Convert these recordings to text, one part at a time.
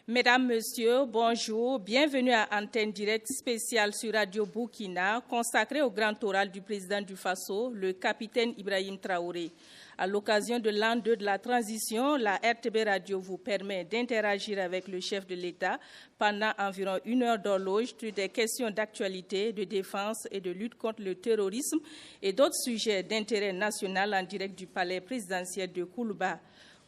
Mesdames, Messieurs, bonjour. Bienvenue à Antenne Directe spéciale sur Radio Burkina, consacrée au grand oral du président du Faso, le capitaine Ibrahim Traoré. À l'occasion de l'an 2 de la transition, la RTB Radio vous permet d'interagir avec le chef de l'État pendant environ 1 heure d'horloge sur des questions d'actualité, de défense et de lutte contre le terrorisme et d'autres sujets d'intérêt national en direct du palais présidentiel de Koulouba.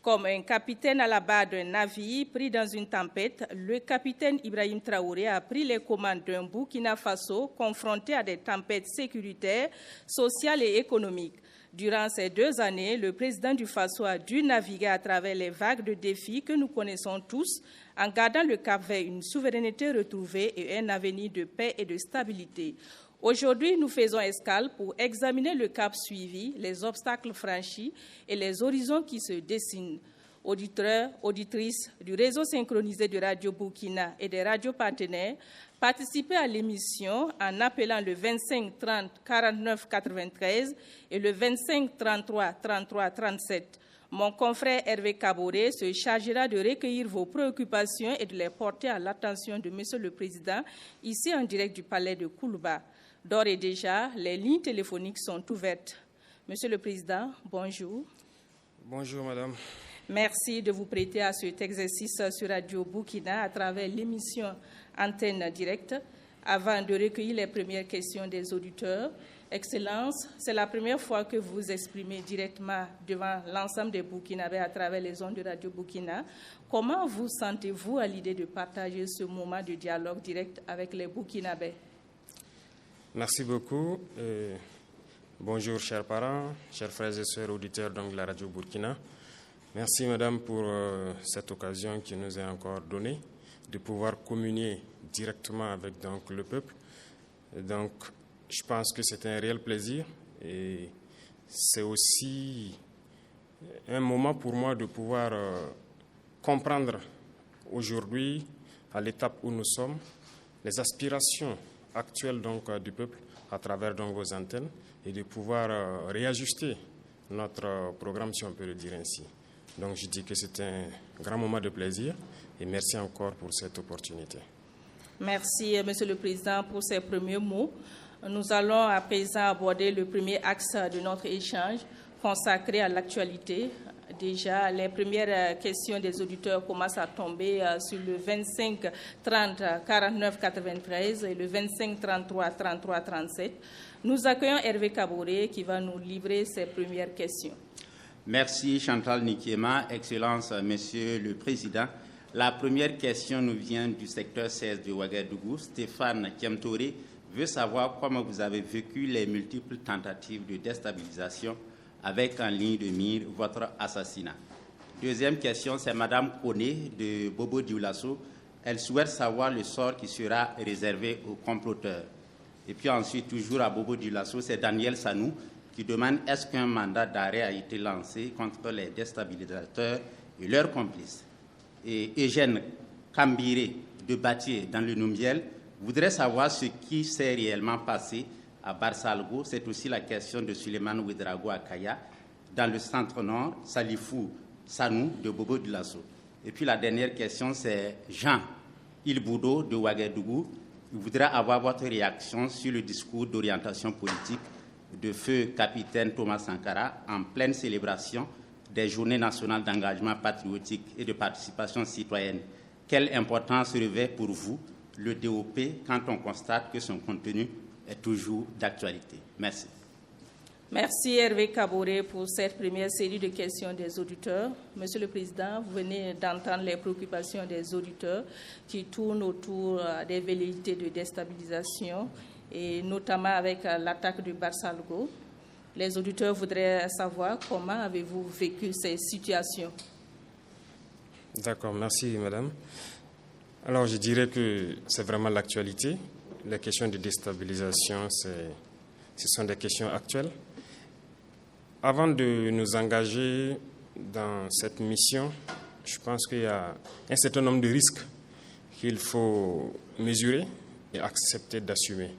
Comme un capitaine à la barre d'un navire pris dans une tempête, le capitaine Ibrahim Traoré a pris les commandes d'un Burkina Faso confronté à des tempêtes sécuritaires, sociales et économiques. Durant ces 2 années, le président du Faso a dû naviguer à travers les vagues de défis que nous connaissons tous, en gardant le cap vers une souveraineté retrouvée et un avenir de paix et de stabilité. Aujourd'hui, nous faisons escale pour examiner le cap suivi, les obstacles franchis et les horizons qui se dessinent. Auditeurs, auditrices du réseau synchronisé de Radio Burkina et des radios partenaires, participez à l'émission en appelant le 25 30 49 93 et le 25 33 33 37. Mon confrère Hervé Kaboré se chargera de recueillir vos préoccupations et de les porter à l'attention de Monsieur le Président, ici en direct du palais de Koulouba. D'ores et déjà, les lignes téléphoniques sont ouvertes. Monsieur le Président, bonjour. Bonjour, Madame. Merci de vous prêter à cet exercice sur Radio Burkina à travers l'émission Antenne Directe. Avant de recueillir les premières questions des auditeurs, Excellence, c'est la première fois que vous vous exprimez directement devant l'ensemble des Burkinabés à travers les ondes de Radio Burkina. Comment vous sentez-vous à l'idée de partager ce moment de dialogue direct avec les Burkinabés? Merci beaucoup. Bonjour, chers parents, chers frères et sœurs auditeurs de la Radio Burkina. Merci, Madame, pour cette occasion qui nous est encore donnée de pouvoir communier directement avec le peuple. Donc, je pense que c'est un réel plaisir et c'est aussi un moment pour moi de pouvoir comprendre aujourd'hui, à l'étape où nous sommes, les aspirations actuelles du peuple à travers vos antennes et de pouvoir réajuster notre programme, si on peut le dire ainsi. Donc je dis que c'est un grand moment de plaisir et merci encore pour cette opportunité. Merci, Monsieur le Président, pour ces premiers mots. Nous allons à présent aborder le premier axe de notre échange consacré à l'actualité. Déjà, les premières questions des auditeurs commencent à tomber sur le 25 30 49 93 et le 25 33 33 37. Nous accueillons Hervé Kaboré qui va nous livrer ses premières questions. Merci Chantal Nikiema, Excellence, Monsieur le Président. La première question nous vient du secteur 16 de Ouagadougou. Stéphane Kiamtouré veut savoir comment vous avez vécu les multiples tentatives de déstabilisation avec en ligne de mire votre assassinat. Deuxième question, c'est Madame Koné de Bobo Dioulasso. Elle souhaite savoir le sort qui sera réservé aux comploteurs. Et puis ensuite, toujours à Bobo Dioulasso, c'est Daniel Sanou qui demande est-ce qu'un mandat d'arrêt a été lancé contre les déstabilisateurs et leurs complices. Et Eugène Kambiré de Batié dans le Numbiel voudrait savoir ce qui s'est réellement passé à Barsalgo. C'est aussi la question de Suleiman Ouedraogo à Kaya. Dans le centre-nord, Salifou Sanou de Bobo Dioulasso. Et puis la dernière question, c'est Jean Ilboudo de Ouagadougou. Il voudrait avoir votre réaction sur le discours d'orientation politique de feu capitaine Thomas Sankara en pleine célébration des journées nationales d'engagement patriotique et de participation citoyenne. Quelle importance revêt pour vous le DOP quand on constate que son contenu est toujours d'actualité? Merci. Merci Hervé Kaboré pour cette première série de questions des auditeurs. Monsieur le Président, vous venez d'entendre les préoccupations des auditeurs qui tournent autour des velléités de déstabilisation et notamment avec l'attaque de Barsalgo. Les auditeurs voudraient savoir comment avez-vous vécu ces situations? D'accord, merci Madame. Alors je dirais que c'est vraiment l'actualité. Les questions de déstabilisation, ce sont des questions actuelles. Avant de nous engager dans cette mission, je pense qu'il y a un certain nombre de risques qu'il faut mesurer et accepter d'assumer.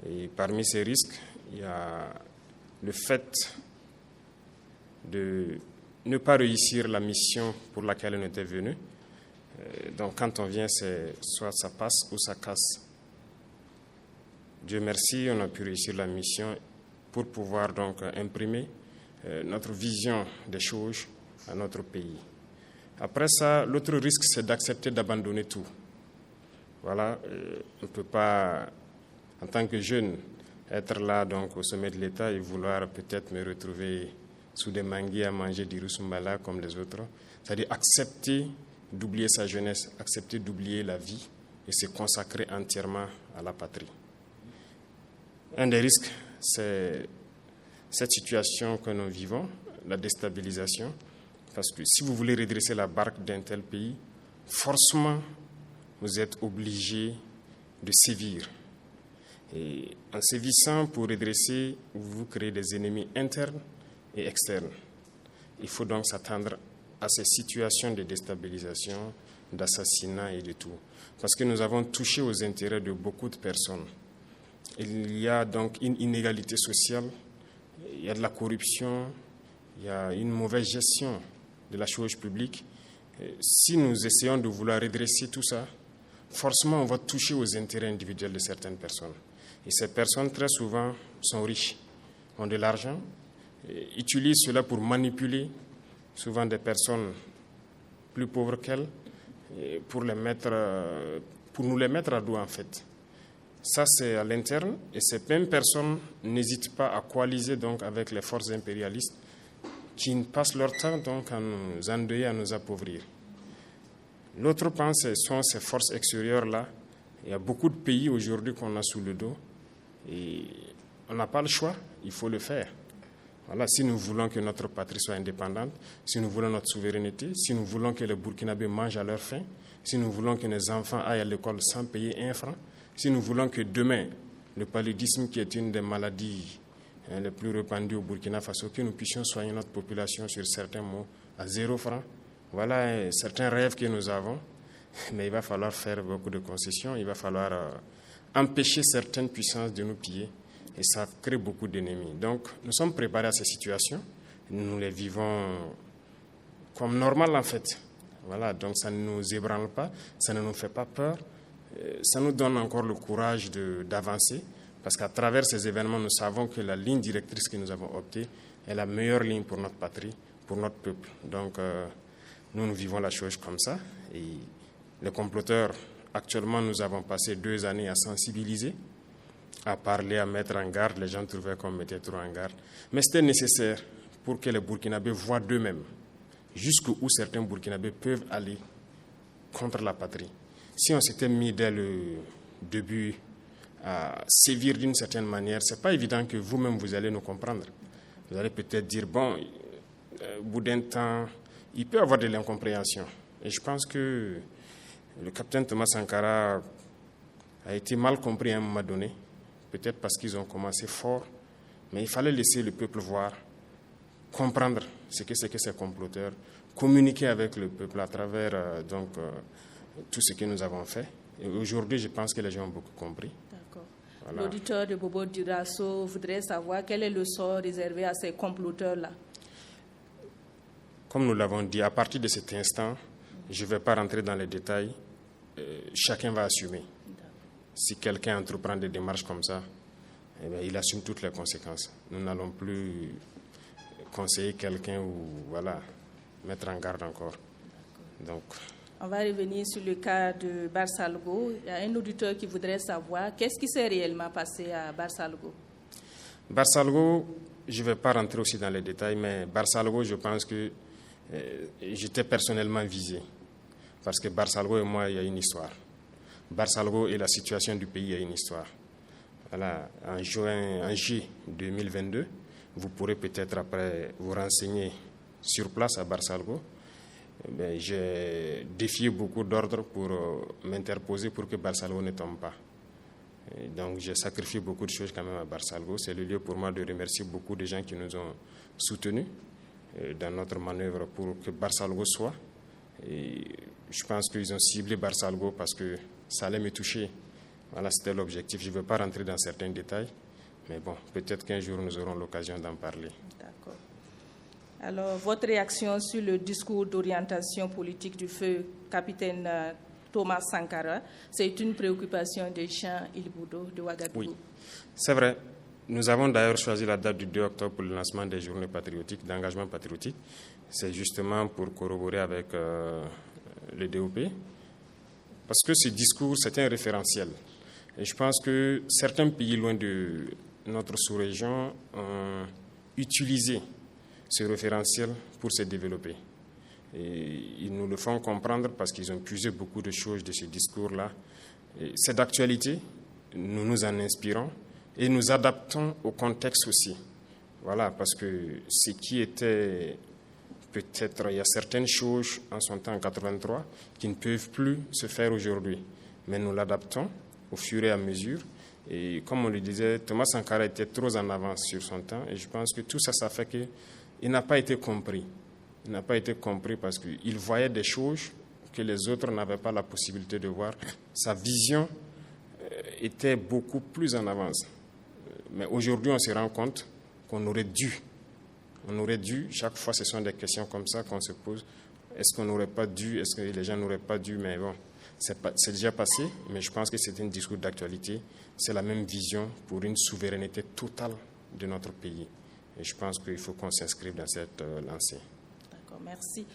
Et parmi ces risques, il y a le fait de ne pas réussir la mission pour laquelle on était venu, Donc quand on vient, c'est soit ça passe ou ça casse. Dieu merci, on a pu réussir la mission pour pouvoir donc imprimer notre vision des choses à notre pays. Après ça, l'autre risque, c'est d'accepter d'abandonner tout. Voilà, on ne peut pas, en tant que jeune, être là donc au sommet de l'État et vouloir peut-être me retrouver sous des manguiers à manger du rusumbala comme les autres. C'est-à-dire accepter d'oublier sa jeunesse, accepter d'oublier la vie et se consacrer entièrement à la patrie. Un des risques, c'est cette situation que nous vivons, la déstabilisation, parce que si vous voulez redresser la barque d'un tel pays, forcément, vous êtes obligé de sévir. Et en sévissant pour redresser, vous créez des ennemis internes et externes. Il faut donc s'attendre à ces situations de déstabilisation, d'assassinat et de tout. Parce que nous avons touché aux intérêts de beaucoup de personnes. Il y a donc une inégalité sociale, il y a de la corruption, il y a une mauvaise gestion de la chose publique. Si nous essayons de vouloir redresser tout ça, forcément on va toucher aux intérêts individuels de certaines personnes. Et ces personnes, très souvent, sont riches, ont de l'argent, utilisent cela pour manipuler souvent des personnes plus pauvres qu'elles, pour nous les mettre à dos en fait. Ça, c'est à l'interne, et ces mêmes personnes n'hésitent pas à coaliser donc avec les forces impérialistes qui passent leur temps donc à nous endeuiller, à nous appauvrir. L'autre point, ce sont ces forces extérieures-là. Il y a beaucoup de pays aujourd'hui qu'on a sous le dos, et on n'a pas le choix, il faut le faire. Voilà, si nous voulons que notre patrie soit indépendante, si nous voulons notre souveraineté, si nous voulons que les Burkinabés mangent à leur faim, si nous voulons que nos enfants aillent à l'école sans payer un franc, si nous voulons que demain, le paludisme, qui est une des maladies les plus répandues au Burkina Faso, que nous puissions soigner notre population sur certains mots à 0 francs. Voilà certains rêves que nous avons, mais il va falloir faire beaucoup de concessions, il va falloir empêcher certaines puissances de nous piller, et ça crée beaucoup d'ennemis. Donc, nous sommes préparés à ces situations, nous les vivons comme normal en fait. Voilà, donc ça ne nous ébranle pas, ça ne nous fait pas peur. Ça nous donne encore le courage d'avancer, parce qu'à travers ces événements, nous savons que la ligne directrice que nous avons optée est la meilleure ligne pour notre patrie, pour notre peuple. Donc, nous vivons la chose comme ça. Et les comploteurs, actuellement, nous avons passé 2 années à sensibiliser, à parler, à mettre en garde. Les gens trouvaient qu'on mettait trop en garde. Mais c'était nécessaire pour que les Burkinabés voient d'eux-mêmes jusqu'où certains Burkinabés peuvent aller contre la patrie. Si on s'était mis dès le début à sévir d'une certaine manière, ce n'est pas évident que vous-même vous allez nous comprendre. Vous allez peut-être dire, bon, au bout d'un temps, il peut y avoir de l'incompréhension. Et je pense que le capitaine Thomas Sankara a été mal compris à un moment donné, peut-être parce qu'ils ont commencé fort, mais il fallait laisser le peuple voir, comprendre ce que c'est que ces comploteurs, communiquer avec le peuple à travers tout ce que nous avons fait. Et aujourd'hui, je pense que les gens ont beaucoup compris. D'accord. Voilà. L'auditeur de Bobo Dioulasso voudrait savoir quel est le sort réservé à ces comploteurs-là. Comme nous l'avons dit, à partir de cet instant, je ne vais pas rentrer dans les détails. Chacun va assumer. Si quelqu'un entreprend des démarches comme ça, eh bien, il assume toutes les conséquences. Nous n'allons plus conseiller quelqu'un ou mettre en garde encore. Donc, on va revenir sur le cas de Barsalgo. Il y a un auditeur qui voudrait savoir qu'est-ce qui s'est réellement passé à Barsalgo. Barsalgo, je ne vais pas rentrer aussi dans les détails, mais Barsalgo, je pense que j'étais personnellement visé. Parce que Barsalgo et moi, il y a une histoire. Barsalgo et la situation du pays, il y a une histoire. Voilà, en juillet 2022, vous pourrez peut-être après vous renseigner sur place à Barsalgo. J'ai défié beaucoup d'ordres pour m'interposer pour que Barsalgo ne tombe pas. Et donc j'ai sacrifié beaucoup de choses quand même à Barsalgo. C'est le lieu pour moi de remercier beaucoup de gens qui nous ont soutenus dans notre manœuvre pour que Barsalgo soit. Et je pense qu'ils ont ciblé Barsalgo parce que ça allait me toucher. Voilà, c'était l'objectif. Je ne veux pas rentrer dans certains détails, mais bon, peut-être qu'un jour nous aurons l'occasion d'en parler. D'accord. Alors, votre réaction sur le discours d'orientation politique du feu capitaine Thomas Sankara, c'est une préoccupation de Jean Ilboudo de Ouagadougou. Oui, c'est vrai. Nous avons d'ailleurs choisi la date du 2 octobre pour le lancement des journées patriotiques, d'engagement patriotique. C'est justement pour corroborer avec le DOP. Parce que ce discours, c'est un référentiel. Et je pense que certains pays loin de notre sous-région ont utilisé ce référentiel pour se développer. Et ils nous le font comprendre parce qu'ils ont puisé beaucoup de choses de ce discours-là. C'est d'actualité, nous nous en inspirons et nous adaptons au contexte aussi. Voilà, parce que ce qui était peut-être, il y a certaines choses en son temps en 83 qui ne peuvent plus se faire aujourd'hui. Mais nous l'adaptons au fur et à mesure. Et comme on le disait, Thomas Sankara était trop en avance sur son temps. Et je pense que tout ça, ça fait qu'il n'a pas été compris. Il n'a pas été compris parce qu'il voyait des choses que les autres n'avaient pas la possibilité de voir. Sa vision était beaucoup plus en avance. Mais aujourd'hui, on se rend compte qu'on aurait dû. On aurait dû, chaque fois, ce sont des questions comme ça qu'on se pose. Est-ce qu'on n'aurait pas dû? Est-ce que les gens n'auraient pas dû? Mais bon, c'est déjà passé, mais je pense que c'est un discours d'actualité. C'est la même vision pour une souveraineté totale de notre pays. Et je pense qu'il faut qu'on s'inscrive dans cette lancée. D'accord, merci.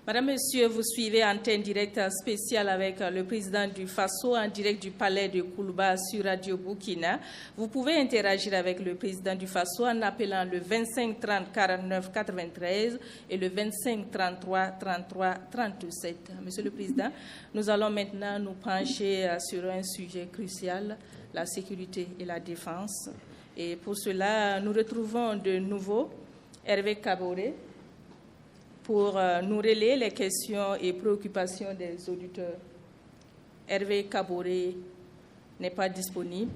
Madame, Monsieur, vous suivez Antenne Directe spéciale avec le président du FASO en direct du palais de Koulouba sur Radio Burkina. Vous pouvez interagir avec le président du FASO en appelant le 25 30 49 93 et le 25 33 33 37. Monsieur le Président, nous allons maintenant nous pencher sur un sujet crucial, la sécurité et la défense. Et pour cela, nous retrouvons de nouveau Hervé Kaboré pour nous relayer les questions et préoccupations des auditeurs. Hervé Kaboré n'est pas disponible.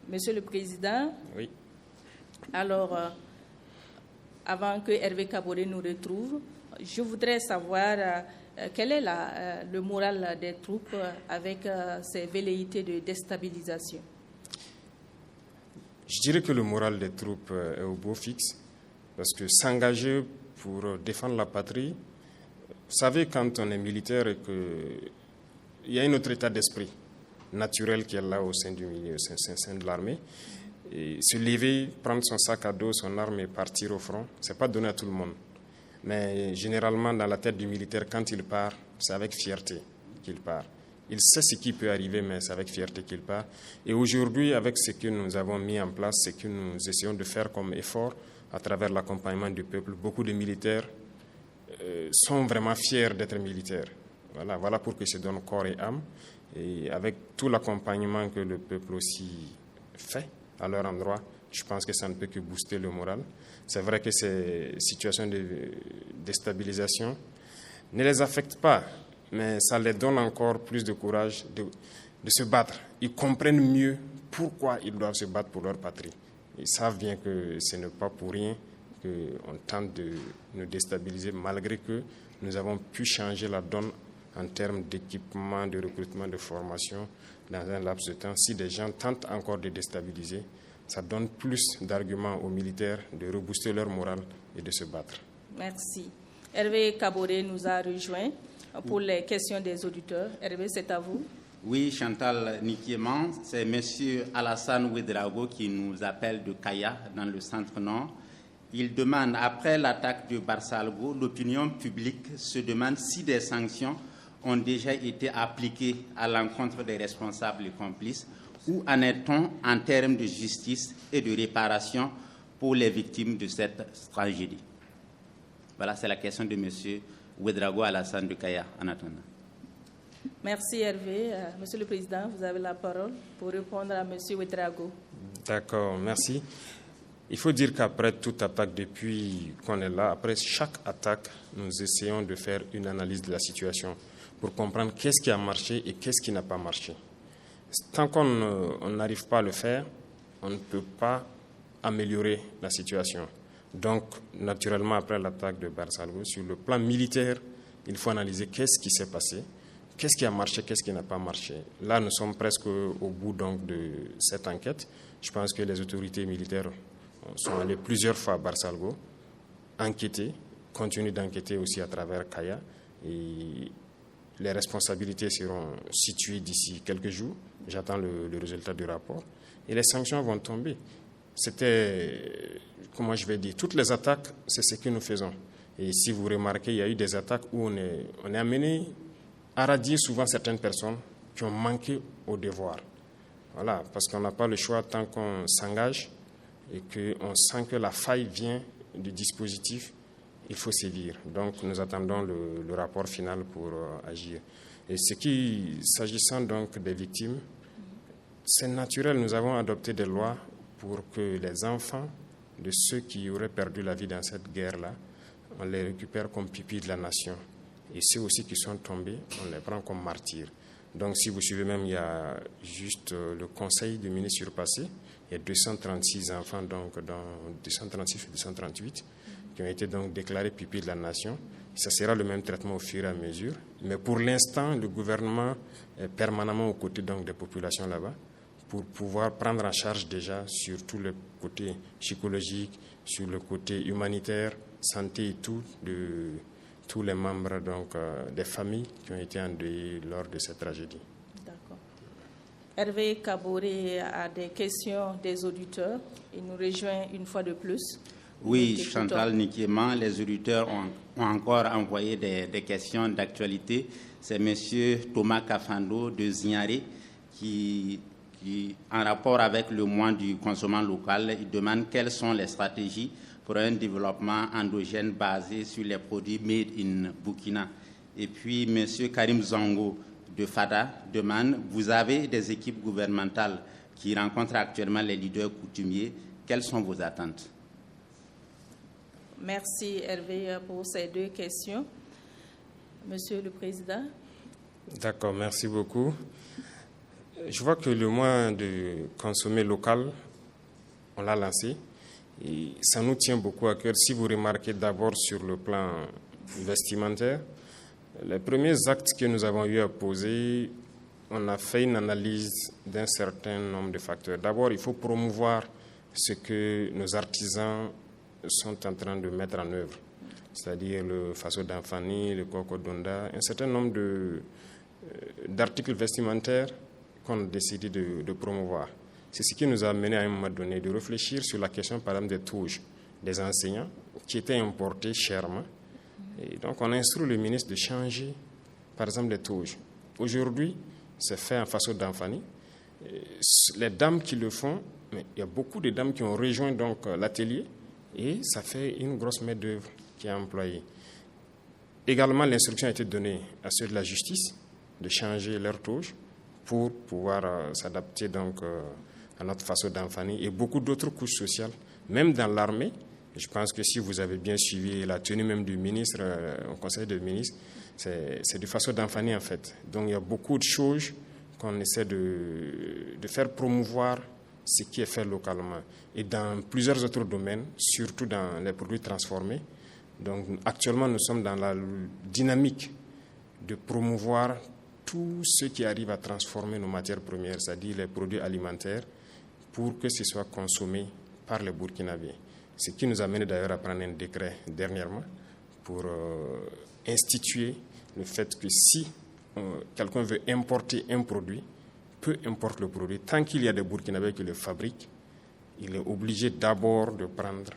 Monsieur le Président, oui. Alors, avant que Hervé Kaboré nous retrouve, je voudrais savoir quel est le moral des troupes avec ces velléités de déstabilisation. Je dirais que le moral des troupes est au beau fixe. Parce que s'engager pour défendre la patrie, vous savez, quand on est militaire et qu'il y a un autre état d'esprit naturel qui est là au sein du milieu, au sein de l'armée, et se lever, prendre son sac à dos, son arme et partir au front, ce n'est pas donné à tout le monde. Mais généralement, dans la tête du militaire, quand il part, c'est avec fierté qu'il part. Il sait ce qui peut arriver, mais c'est avec fierté qu'il part. Et aujourd'hui, avec ce que nous avons mis en place, ce que nous essayons de faire comme effort, à travers l'accompagnement du peuple, beaucoup de militaires sont vraiment fiers d'être militaires. Voilà pourquoi ils se donnent corps et âme. Et avec tout l'accompagnement que le peuple aussi fait à leur endroit, je pense que ça ne peut que booster le moral. C'est vrai que ces situations de déstabilisation ne les affectent pas, mais ça les donne encore plus de courage de se battre. Ils comprennent mieux pourquoi ils doivent se battre pour leur patrie. Ils savent bien que ce n'est pas pour rien qu'on tente de nous déstabiliser, malgré que nous avons pu changer la donne en termes d'équipement, de recrutement, de formation dans un laps de temps. Si des gens tentent encore de déstabiliser, ça donne plus d'arguments aux militaires de rebooster leur morale et de se battre. Merci. Hervé Kaboré nous a rejoint pour les questions des auditeurs. Hervé, c'est à vous. Oui, Chantal Nikiéman, c'est M. Alassane Ouedraogo qui nous appelle de Kaya, dans le centre-nord. Il demande, après l'attaque de Barsalgo, l'opinion publique se demande si des sanctions ont déjà été appliquées à l'encontre des responsables et complices. Où en est-on en termes de justice et de réparation pour les victimes de cette tragédie? Voilà, c'est la question de M. Ouedraogo Alassane de Kaya, en attendant. Merci Hervé. Monsieur le Président, vous avez la parole pour répondre à M. Ouedraogo. D'accord, merci. Il faut dire qu'après toute attaque, depuis qu'on est là, après chaque attaque, nous essayons de faire une analyse de la situation pour comprendre qu'est-ce qui a marché et qu'est-ce qui n'a pas marché. Tant qu'on n'arrive pas à le faire, on ne peut pas améliorer la situation. Donc, naturellement, après l'attaque de Barsalgo, sur le plan militaire, il faut analyser qu'est-ce qui s'est passé. Qu'est-ce qui a marché, qu'est-ce qui n'a pas marché? Là, nous sommes presque au bout donc, de cette enquête. Je pense que les autorités militaires sont allées plusieurs fois à Barsalgo enquêter, continue d'enquêter aussi à travers Kaya. Et les responsabilités seront situées d'ici quelques jours. J'attends le résultat du rapport. Et les sanctions vont tomber. C'était, comment je vais dire, toutes les attaques, c'est ce que nous faisons. Et si vous remarquez, il y a eu des attaques où on est amené à radier souvent certaines personnes qui ont manqué au devoir. Voilà, parce qu'on n'a pas le choix tant qu'on s'engage et qu'on sent que la faille vient du dispositif, il faut sévir. Donc nous attendons le rapport final pour agir. Et s'agissant donc des victimes, c'est naturel, nous avons adopté des lois pour que les enfants de ceux qui auraient perdu la vie dans cette guerre-là, on les récupère comme pupilles de la nation. Et ceux aussi qui sont tombés, on les prend comme martyrs. Donc si vous suivez même, il y a juste le conseil des ministres surpassé, il y a 236 enfants, donc dans 236 et 238, qui ont été donc déclarés pupilles de la nation. Ça sera le même traitement au fur et à mesure. Mais pour l'instant, le gouvernement est permanemment aux côtés donc, des populations là-bas pour pouvoir prendre en charge déjà sur tout le côté psychologique, sur le côté humanitaire, santé et tout, de tous les membres donc, des familles qui ont été endeuillées lors de cette tragédie. D'accord. Hervé Kaboré a des questions des auditeurs. Il nous rejoint une fois de plus. Oui, Chantal Nikéma, les auditeurs ont encore envoyé des questions d'actualité. C'est M. Thomas Kafando de Zignaré qui, en rapport avec le mois du consommant local, il demande quelles sont les stratégies pour un développement endogène basé sur les produits made in Burkina. Et puis, M. Karim Zango de FADA demande, vous avez des équipes gouvernementales qui rencontrent actuellement les leaders coutumiers. Quelles sont vos attentes? Merci Hervé pour ces deux questions. Monsieur le Président. D'accord, merci beaucoup. Je vois que le mois de consommer local, on l'a lancé. Et ça nous tient beaucoup à cœur. Si vous remarquez d'abord sur le plan vestimentaire, les premiers actes que nous avons eu à poser, on a fait une analyse d'un certain nombre de facteurs. D'abord, il faut promouvoir ce que nos artisans sont en train de mettre en œuvre, c'est-à-dire le Faso d'Anfani, le Koko Donda, un certain nombre d'articles vestimentaires qu'on a décidé de promouvoir. C'est ce qui nous a amené à un moment donné de réfléchir sur la question, par exemple, des touches des enseignants qui étaient importés chèrement. Et donc, on instruit le ministre de changer, par exemple, les touches. Aujourd'hui, c'est fait en Faso d'Anfani. Les dames qui le font, mais il y a beaucoup de dames qui ont rejoint donc l'atelier et ça fait une grosse main-d'œuvre qui est employée. Également, l'instruction a été donnée à ceux de la justice de changer leur touche pour pouvoir s'adapter donc à notre Faso d'Anfani et beaucoup d'autres couches sociales, même dans l'armée. Je pense que si vous avez bien suivi la tenue même du ministre au Conseil des ministres, c'est du Faso d'Anfani en fait. Donc il y a beaucoup de choses qu'on essaie de faire promouvoir ce qui est fait localement. Et dans plusieurs autres domaines, surtout dans les produits transformés. Donc actuellement, nous sommes dans la dynamique de promouvoir tout ce qui arrive à transformer nos matières premières, c'est-à-dire les produits alimentaires, pour que ce soit consommé par les Burkinabés. Ce qui nous a mené d'ailleurs à prendre un décret dernièrement pour instituer le fait que si quelqu'un veut importer un produit, peu importe le produit, tant qu'il y a des Burkinabés qui le fabriquent, il est obligé d'abord de prendre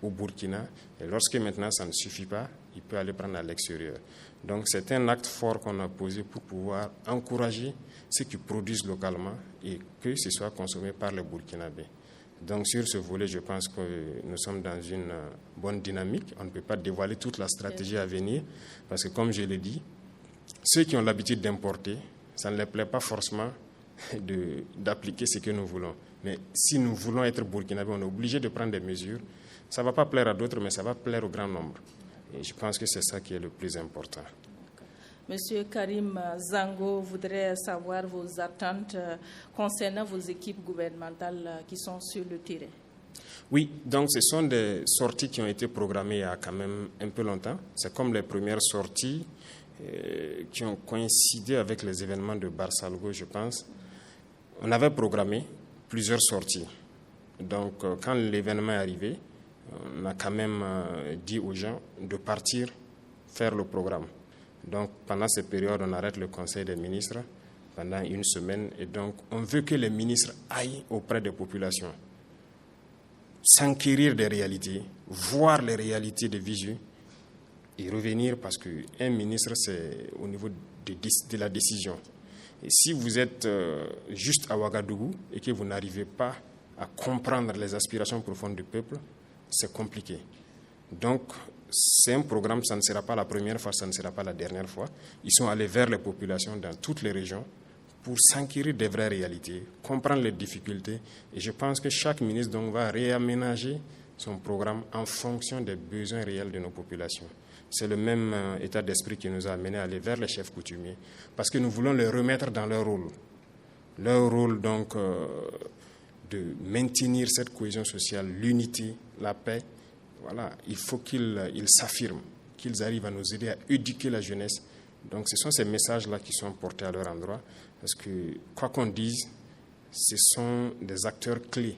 au Burkina. Et lorsque maintenant ça ne suffit pas, il peut aller prendre à l'extérieur. Donc c'est un acte fort qu'on a posé pour pouvoir encourager ceux qui produisent localement et que ce soit consommé par les Burkinabés. Donc sur ce volet, je pense que nous sommes dans une bonne dynamique. On ne peut pas dévoiler toute la stratégie à venir parce que comme je l'ai dit, ceux qui ont l'habitude d'importer, ça ne les plaît pas forcément d'appliquer ce que nous voulons. Mais si nous voulons être burkinabés, on est obligé de prendre des mesures. Ça ne va pas plaire à d'autres, mais ça va plaire au grand nombre. Et je pense que c'est ça qui est le plus important. Monsieur Karim Zango voudrait savoir vos attentes concernant vos équipes gouvernementales qui sont sur le terrain. Oui, donc ce sont des sorties qui ont été programmées il y a quand même un peu longtemps. C'est comme les premières sorties qui ont coïncidé avec les événements de Barsalgo, je pense. On avait programmé plusieurs sorties. Donc, quand l'événement est arrivé, on a quand même dit aux gens de partir faire le programme. Donc, pendant cette période, on arrête le Conseil des ministres pendant une semaine. Et donc, on veut que les ministres aillent auprès des populations, s'enquérir des réalités, voir les réalités de visu et revenir, parce qu'un ministre, c'est au niveau de la décision. Et si vous êtes juste à Ouagadougou et que vous n'arrivez pas à comprendre les aspirations profondes du peuple, c'est compliqué. Donc, c'est un programme, ça ne sera pas la première fois, ça ne sera pas la dernière fois. Ils sont allés vers les populations dans toutes les régions pour s'enquérir des vraies réalités, comprendre les difficultés. Et je pense que chaque ministre donc, va réaménager son programme en fonction des besoins réels de nos populations. C'est le même état d'esprit qui nous a amenés à aller vers les chefs coutumiers, parce que nous voulons les remettre dans leur rôle. Leur rôle, donc, de maintenir cette cohésion sociale, l'unité, la paix. Voilà, il faut qu'ils s'affirment, qu'ils arrivent à nous aider à éduquer la jeunesse. Donc, ce sont ces messages-là qui sont portés à leur endroit, parce que, quoi qu'on dise, ce sont des acteurs clés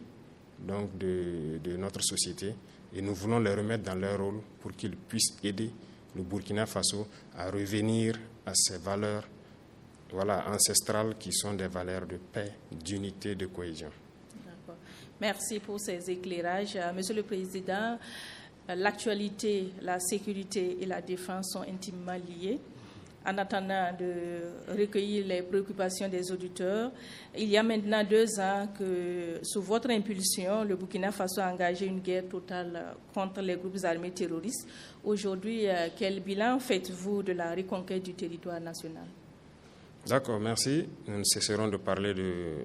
donc, de notre société, et nous voulons les remettre dans leur rôle pour qu'ils puissent aider le Burkina Faso à revenir à ces valeurs ancestrales qui sont des valeurs de paix, d'unité, de cohésion. D'accord. Merci pour ces éclairages. Monsieur le Président, l'actualité, la sécurité et la défense sont intimement liées. En attendant de recueillir les préoccupations des auditeurs, il y a maintenant 2 ans que, sous votre impulsion, le Burkina Faso a engagé une guerre totale contre les groupes armés terroristes. Aujourd'hui, quel bilan faites-vous de la reconquête du territoire national? D'accord, merci. Nous ne cesserons de parler de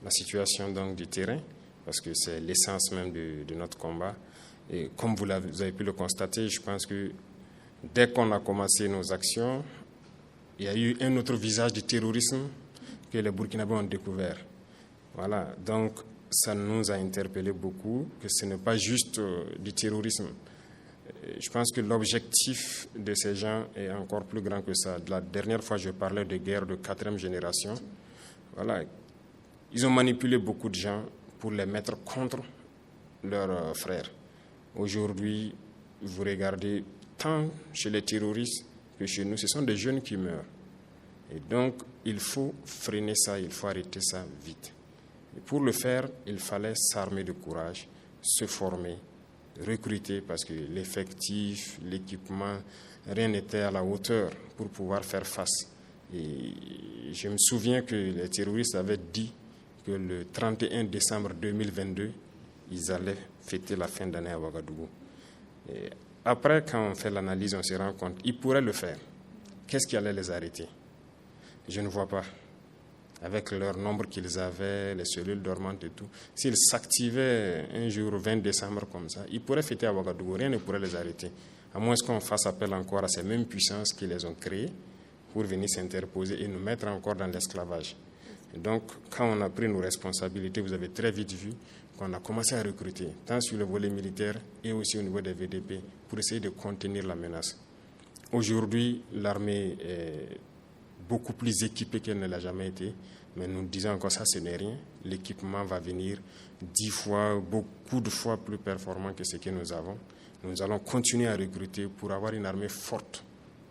la situation donc, du terrain, parce que c'est l'essence même de notre combat. Et comme vous avez pu le constater, je pense que dès qu'on a commencé nos actions, il y a eu un autre visage du terrorisme que les Burkinabés ont découvert. Voilà, donc ça nous a interpellé beaucoup, que ce n'est pas juste du terrorisme. Je pense que l'objectif de ces gens est encore plus grand que ça. La dernière fois, je parlais de guerre de 4e génération. Voilà, ils ont manipulé beaucoup de gens pour les mettre contre leurs frères. Aujourd'hui, vous regardez, tant chez les terroristes que chez nous, ce sont des jeunes qui meurent. Et donc, il faut freiner ça, il faut arrêter ça vite. Et pour le faire, il fallait s'armer de courage, se former, recruter, parce que l'effectif, l'équipement, rien n'était à la hauteur pour pouvoir faire face. Et je me souviens que les terroristes avaient dit que le 31 décembre 2022, ils allaient fêter la fin d'année à Ouagadougou. Et après, quand on fait l'analyse, on se rend compte qu'ils pourraient le faire. Qu'est-ce qui allait les arrêter? Je ne vois pas. Avec leur nombre qu'ils avaient, les cellules dormantes et tout, s'ils s'activaient un jour 20 décembre comme ça, ils pourraient fêter à Ouagadougou, rien ne pourrait les arrêter. À moins qu'on fasse appel encore à ces mêmes puissances qui les ont créées pour venir s'interposer et nous mettre encore dans l'esclavage. Et donc, quand on a pris nos responsabilités, vous avez très vite vu qu'on a commencé à recruter, tant sur le volet militaire et aussi au niveau des VDP, pour essayer de contenir la menace. Aujourd'hui, l'armée est beaucoup plus équipée qu'elle ne l'a jamais été, mais nous disons encore ça, ce n'est rien. L'équipement va venir 10 fois, beaucoup de fois plus performant que ce que nous avons. Nous allons continuer à recruter pour avoir une armée forte,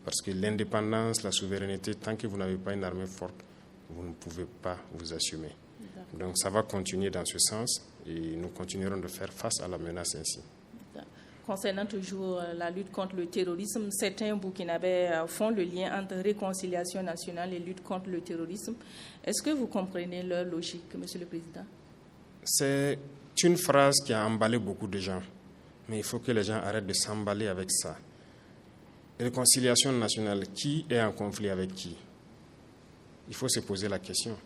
parce que l'indépendance, la souveraineté, tant que vous n'avez pas une armée forte, vous ne pouvez pas vous assumer. Donc ça va continuer dans ce sens et nous continuerons de faire face à la menace ainsi. Concernant toujours la lutte contre le terrorisme, certains Burkinabés font le lien entre réconciliation nationale et lutte contre le terrorisme. Est-ce que vous comprenez leur logique, Monsieur le Président? C'est une phrase qui a emballé beaucoup de gens, mais il faut que les gens arrêtent de s'emballer avec ça. Réconciliation nationale, qui est en conflit avec qui? Il faut se poser la question.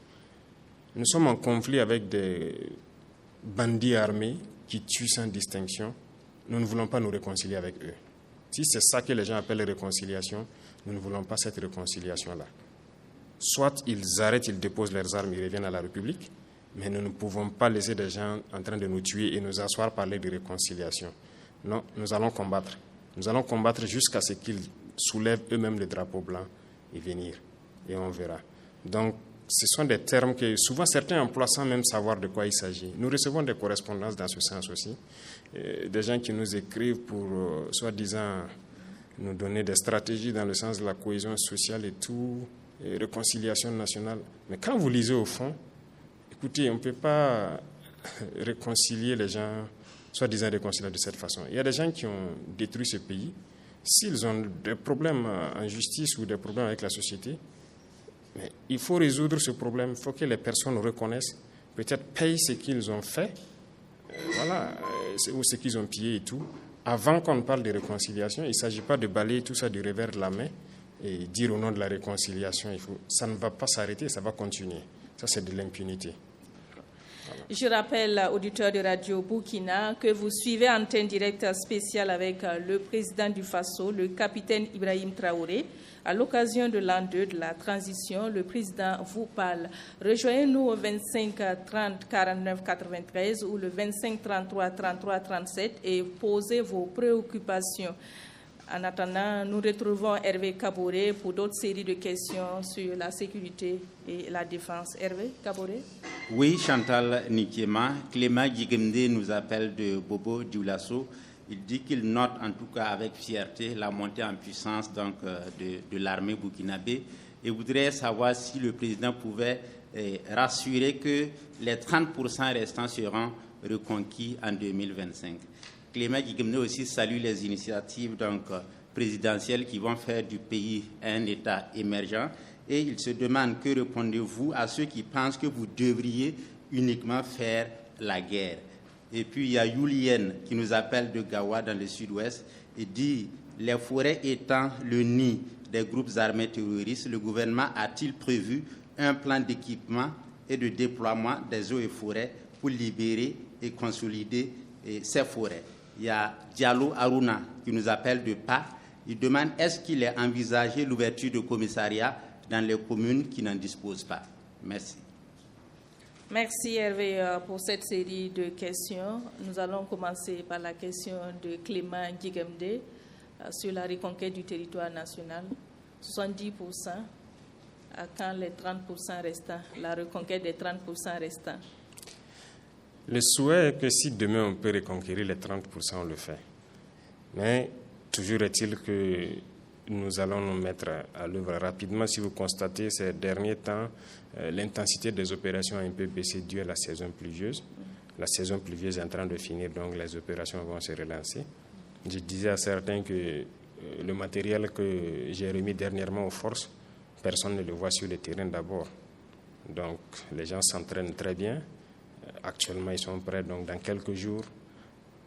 Nous sommes en conflit avec des bandits armés qui tuent sans distinction. Nous ne voulons pas nous réconcilier avec eux. Si c'est ça que les gens appellent réconciliation, nous ne voulons pas cette réconciliation-là. Soit ils arrêtent, ils déposent leurs armes, ils reviennent à la République, mais nous ne pouvons pas laisser des gens en train de nous tuer et nous asseoir parler de réconciliation. Non, nous allons combattre. Nous allons combattre jusqu'à ce qu'ils soulèvent eux-mêmes le drapeau blanc et venir. Et on verra. Donc, ce sont des termes que souvent certains emploient sans même savoir de quoi il s'agit. Nous recevons des correspondances dans ce sens aussi, des gens qui nous écrivent pour, soi-disant, nous donner des stratégies dans le sens de la cohésion sociale et tout, et réconciliation nationale. Mais quand vous lisez au fond, écoutez, on ne peut pas réconcilier les gens, soi-disant réconcilier de cette façon. Il y a des gens qui ont détruit ce pays. S'ils ont des problèmes en justice ou des problèmes avec la société, mais il faut résoudre ce problème. Il faut que les personnes reconnaissent, peut-être payent ce qu'ils ont fait, ou ce qu'ils ont pillé et tout. Avant qu'on parle de réconciliation, il ne s'agit pas de balayer tout ça du revers de la main et dire au nom de la réconciliation, ça ne va pas s'arrêter, ça va continuer. Ça, c'est de l'impunité. Je rappelle, auditeurs de Radio Burkina, que vous suivez Antenne Directe spéciale avec le président du Faso, le capitaine Ibrahim Traoré. À l'occasion de l'an 2 de la transition, le président vous parle. Rejoignez-nous au 25 30 49 93 ou le 25 33 33 37 et posez vos préoccupations. En attendant, nous retrouvons Hervé Kaboré pour d'autres séries de questions sur la sécurité et la défense. Hervé Kaboré. Oui, Chantal Nikiema. Clément Guigemde nous appelle de Bobo Dioulasso. Il dit qu'il note en tout cas avec fierté la montée en puissance donc, de l'armée burkinabé et voudrait savoir si le président pouvait rassurer que les 30% restants seront reconquis en 2025. Clément Guigemne aussi salue les initiatives donc, présidentielles qui vont faire du pays un État émergent et il se demande que répondez-vous à ceux qui pensent que vous devriez uniquement faire la guerre. Et puis il y a Julien qui nous appelle de Gawa dans le sud-ouest et dit « Les forêts étant le nid des groupes armés terroristes, le gouvernement a-t-il prévu un plan d'équipement et de déploiement des eaux et forêts pour libérer et consolider ces forêts ?» Il y a Diallo Aruna qui nous appelle de PA. Il demande « Est-ce qu'il est envisagé l'ouverture de commissariats dans les communes qui n'en disposent pas ?» Merci. Merci Hervé pour cette série de questions. Nous allons commencer par la question de Clément Guigemde sur la reconquête du territoire national. 70%, à quand les 30% restants, la reconquête des 30% restants? Le souhait est que si demain on peut reconquérir les 30%, on le fait. Mais toujours est-il que nous allons nous mettre à l'œuvre rapidement. Si vous constatez ces derniers temps, l'intensité des opérations a un peu baissé dû à la saison pluvieuse. La saison pluvieuse est en train de finir, donc les opérations vont se relancer. Je disais à certains que le matériel que j'ai remis dernièrement aux forces, personne ne le voit sur le terrain d'abord. Donc les gens s'entraînent très bien. Actuellement, ils sont prêts. Donc dans quelques jours,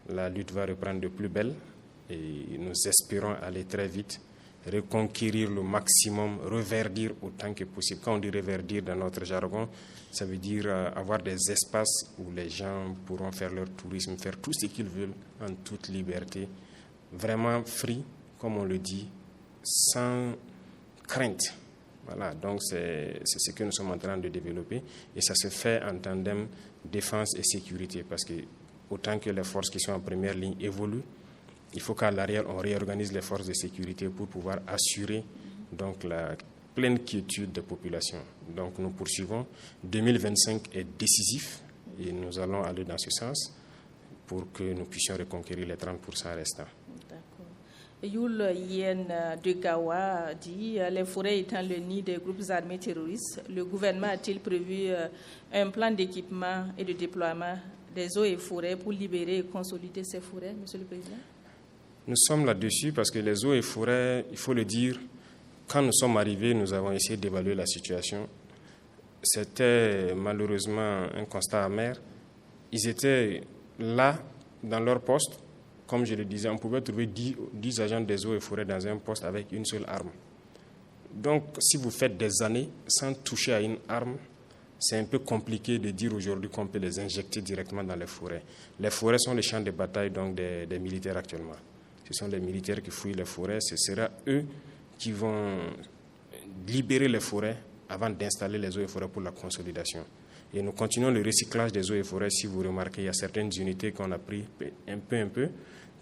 la lutte va reprendre de plus belle et nous espérons aller très vite, reconquérir le maximum, reverdir autant que possible. Quand on dit reverdir dans notre jargon, ça veut dire avoir des espaces où les gens pourront faire leur tourisme, faire tout ce qu'ils veulent en toute liberté, vraiment free, comme on le dit, sans crainte. Voilà, donc c'est ce que nous sommes en train de développer et ça se fait en tandem défense et sécurité parce que autant que les forces qui sont en première ligne évoluent, il faut qu'à l'arrière, on réorganise les forces de sécurité pour pouvoir assurer donc, la pleine quiétude des populations. Donc nous poursuivons. 2025 est décisif et nous allons aller dans ce sens pour que nous puissions reconquérir les 30% restants. Yul Yen de Gawa dit les forêts étant le nid des groupes armés terroristes, le gouvernement a-t-il prévu un plan d'équipement et de déploiement des eaux et forêts pour libérer et consolider ces forêts, Monsieur le Président? Nous sommes là-dessus parce que les eaux et forêts, il faut le dire, quand nous sommes arrivés, nous avons essayé d'évaluer la situation. C'était malheureusement un constat amer. Ils étaient là, dans leur poste. Comme je le disais, on pouvait trouver 10 agents des eaux et forêts dans un poste avec une seule arme. Donc, si vous faites des années sans toucher à une arme, c'est un peu compliqué de dire aujourd'hui qu'on peut les injecter directement dans les forêts. Les forêts sont les champs de bataille donc des militaires actuellement. Ce sont les militaires qui fouillent les forêts. Ce sera eux qui vont libérer les forêts avant d'installer les eaux et forêts pour la consolidation. Et nous continuons le recyclage des eaux et forêts. Si vous remarquez, il y a certaines unités qu'on a pris un peu,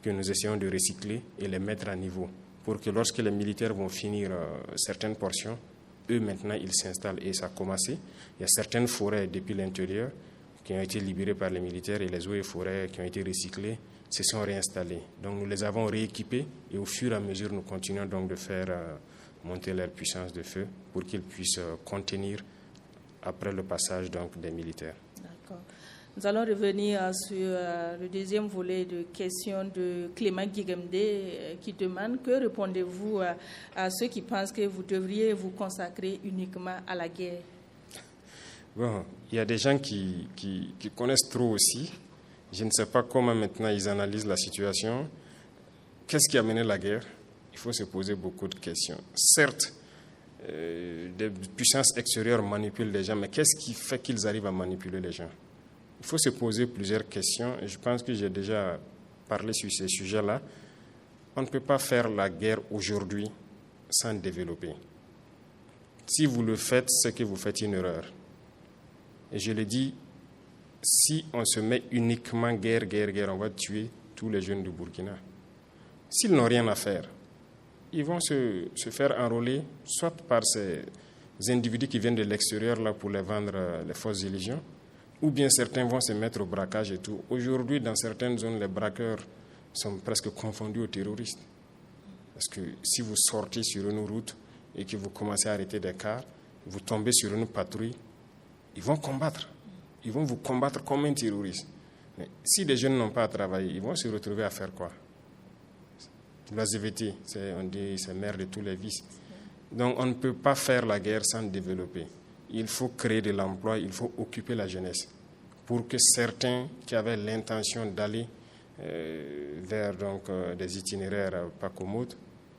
que nous essayons de recycler et les mettre à niveau pour que lorsque les militaires vont finir certaines portions, eux maintenant ils s'installent et ça a commencé. Il y a certaines forêts depuis l'intérieur qui ont été libérées par les militaires et les eaux et forêts qui ont été recyclées se sont réinstallées. Donc nous les avons rééquipés et au fur et à mesure nous continuons donc de faire monter leur puissance de feu pour qu'ils puissent contenir après le passage donc des militaires. D'accord. Nous allons revenir sur le deuxième volet de questions de Clément Guigemde qui demande que répondez-vous à ceux qui pensent que vous devriez vous consacrer uniquement à la guerre? Bon, il y a des gens qui connaissent trop aussi. Je ne sais pas comment maintenant ils analysent la situation. Qu'est-ce qui a mené la guerre? Il faut se poser beaucoup de questions. Certes, des puissances extérieures manipulent les gens, mais qu'est-ce qui fait qu'ils arrivent à manipuler les gens? Il faut se poser plusieurs questions et je pense que j'ai déjà parlé sur ces sujets-là. On ne peut pas faire la guerre aujourd'hui sans développer. Si vous le faites, c'est que vous faites une erreur. Et je le dis, si on se met uniquement guerre, on va tuer tous les jeunes du Burkina. S'ils n'ont rien à faire, ils vont se faire enrôler, soit par ces individus qui viennent de l'extérieur là pour les vendre les fausses illusions, ou bien certains vont se mettre au braquage et tout. Aujourd'hui, dans certaines zones, les braqueurs sont presque confondus aux terroristes. Parce que si vous sortez sur une route et que vous commencez à arrêter des cars, vous tombez sur une patrouille, ils vont combattre. Ils vont vous combattre comme un terroriste. Mais si les jeunes n'ont pas à travailler, ils vont se retrouver à faire quoi? L'oisiveté, on dit, c'est mère de tous les vices. Donc on ne peut pas faire la guerre sans développer. Il faut créer de l'emploi, il faut occuper la jeunesse pour que certains qui avaient l'intention d'aller vers donc, des itinéraires pas commodes,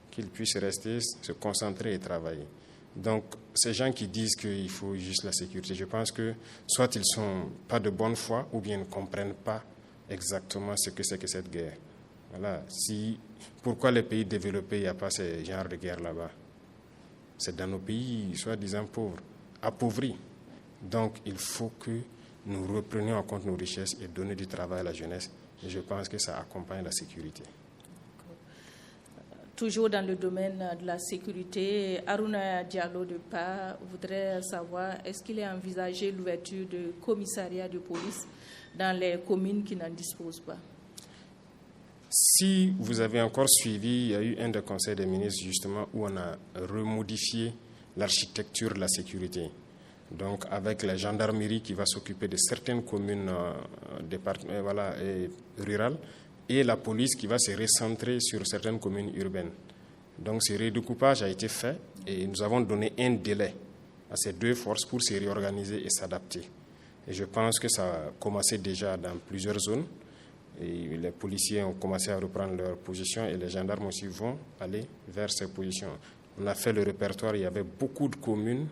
qu'ils puissent rester, se concentrer et travailler. Donc, ces gens qui disent qu'il faut juste la sécurité, je pense que soit ils ne sont pas de bonne foi ou bien ils ne comprennent pas exactement ce que c'est que cette guerre. Voilà. Pourquoi les pays développés, il n'y a pas ce genre de guerre là-bas? C'est dans nos pays, soi-disant pauvres, appauvris. Donc, il faut que nous reprenions en compte nos richesses et donner du travail à la jeunesse. Et je pense que ça accompagne la sécurité. Toujours dans le domaine de la sécurité, Aruna Diallo de PA voudrait savoir, est-ce qu'il est envisagé l'ouverture de commissariats de police dans les communes qui n'en disposent pas? Si vous avez encore suivi, il y a eu un des conseils des ministres justement où on a remodifié l'architecture de la sécurité. Donc avec la gendarmerie qui va s'occuper de certaines communes rurales et la police qui va se recentrer sur certaines communes urbaines. Donc ce redécoupage a été fait et nous avons donné un délai à ces deux forces pour se réorganiser et s'adapter. Et je pense que ça a commencé déjà dans plusieurs zones. Et les policiers ont commencé à reprendre leur position et les gendarmes aussi vont aller vers ces positions. On a fait le répertoire, il y avait beaucoup de communes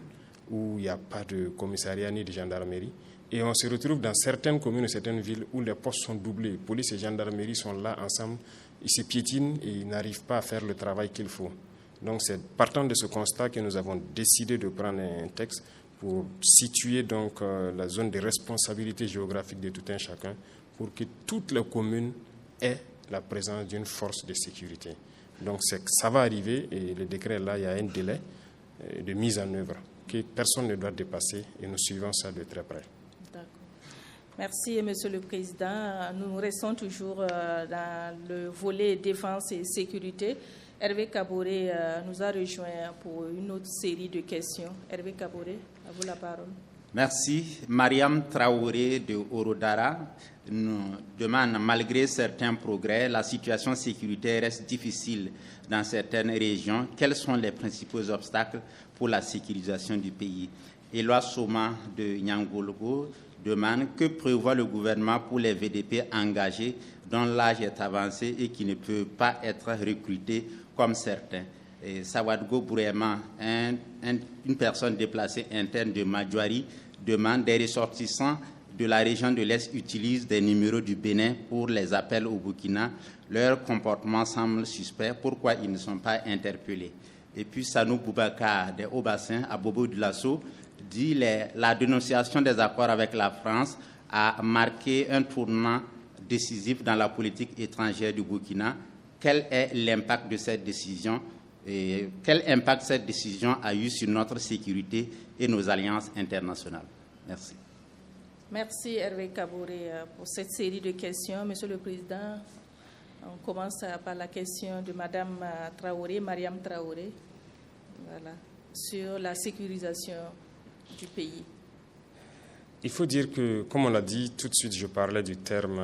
où il n'y a pas de commissariat ni de gendarmerie. Et on se retrouve dans certaines communes, certaines villes où les postes sont doublés. Police et gendarmerie sont là ensemble, ils se piétinent et ils n'arrivent pas à faire le travail qu'il faut. Donc c'est partant de ce constat que nous avons décidé de prendre un texte pour situer donc la zone de responsabilité géographique de tout un chacun pour que toutes les communes aient la présence d'une force de sécurité. Donc ça va arriver et le décret là, il y a un délai de mise en œuvre que personne ne doit dépasser et nous suivons ça de très près. D'accord. Merci, Monsieur le Président. Nous restons toujours dans le volet défense et sécurité. Hervé Kaboré nous a rejoint pour une autre série de questions. Hervé Kaboré, à vous la parole. Merci. Mariam Traoré de Orodara nous demande, malgré certains progrès, la situation sécuritaire reste difficile dans certaines régions. Quels sont les principaux obstacles pour la sécurisation du pays? Éloi Soma de Nyangologo demande, que prévoit le gouvernement pour les VDP engagés dont l'âge est avancé et qui ne peuvent pas être recrutés comme certains? Sawadgo Bourema, une personne déplacée interne de Madjouari, demande, des ressortissants de la région de l'Est utilisent des numéros du Bénin pour les appels au Burkina. Leur comportement semble suspect. Pourquoi ils ne sont pas interpellés? Et puis Sanou Boubacar de Haut-Bassin à Bobo de Lasso dit, la dénonciation des accords avec la France a marqué un tournant décisif dans la politique étrangère du Burkina. Quel est l'impact de cette décision? Et quel impact cette décision a eu sur notre sécurité et nos alliances internationales? Merci. Merci Hervé Kaboré pour cette série de questions. Monsieur le Président, on commence par la question de Madame Traoré, Mariam Traoré, voilà, sur la sécurisation du pays. Il faut dire que, comme on l'a dit, tout de suite, je parlais du terme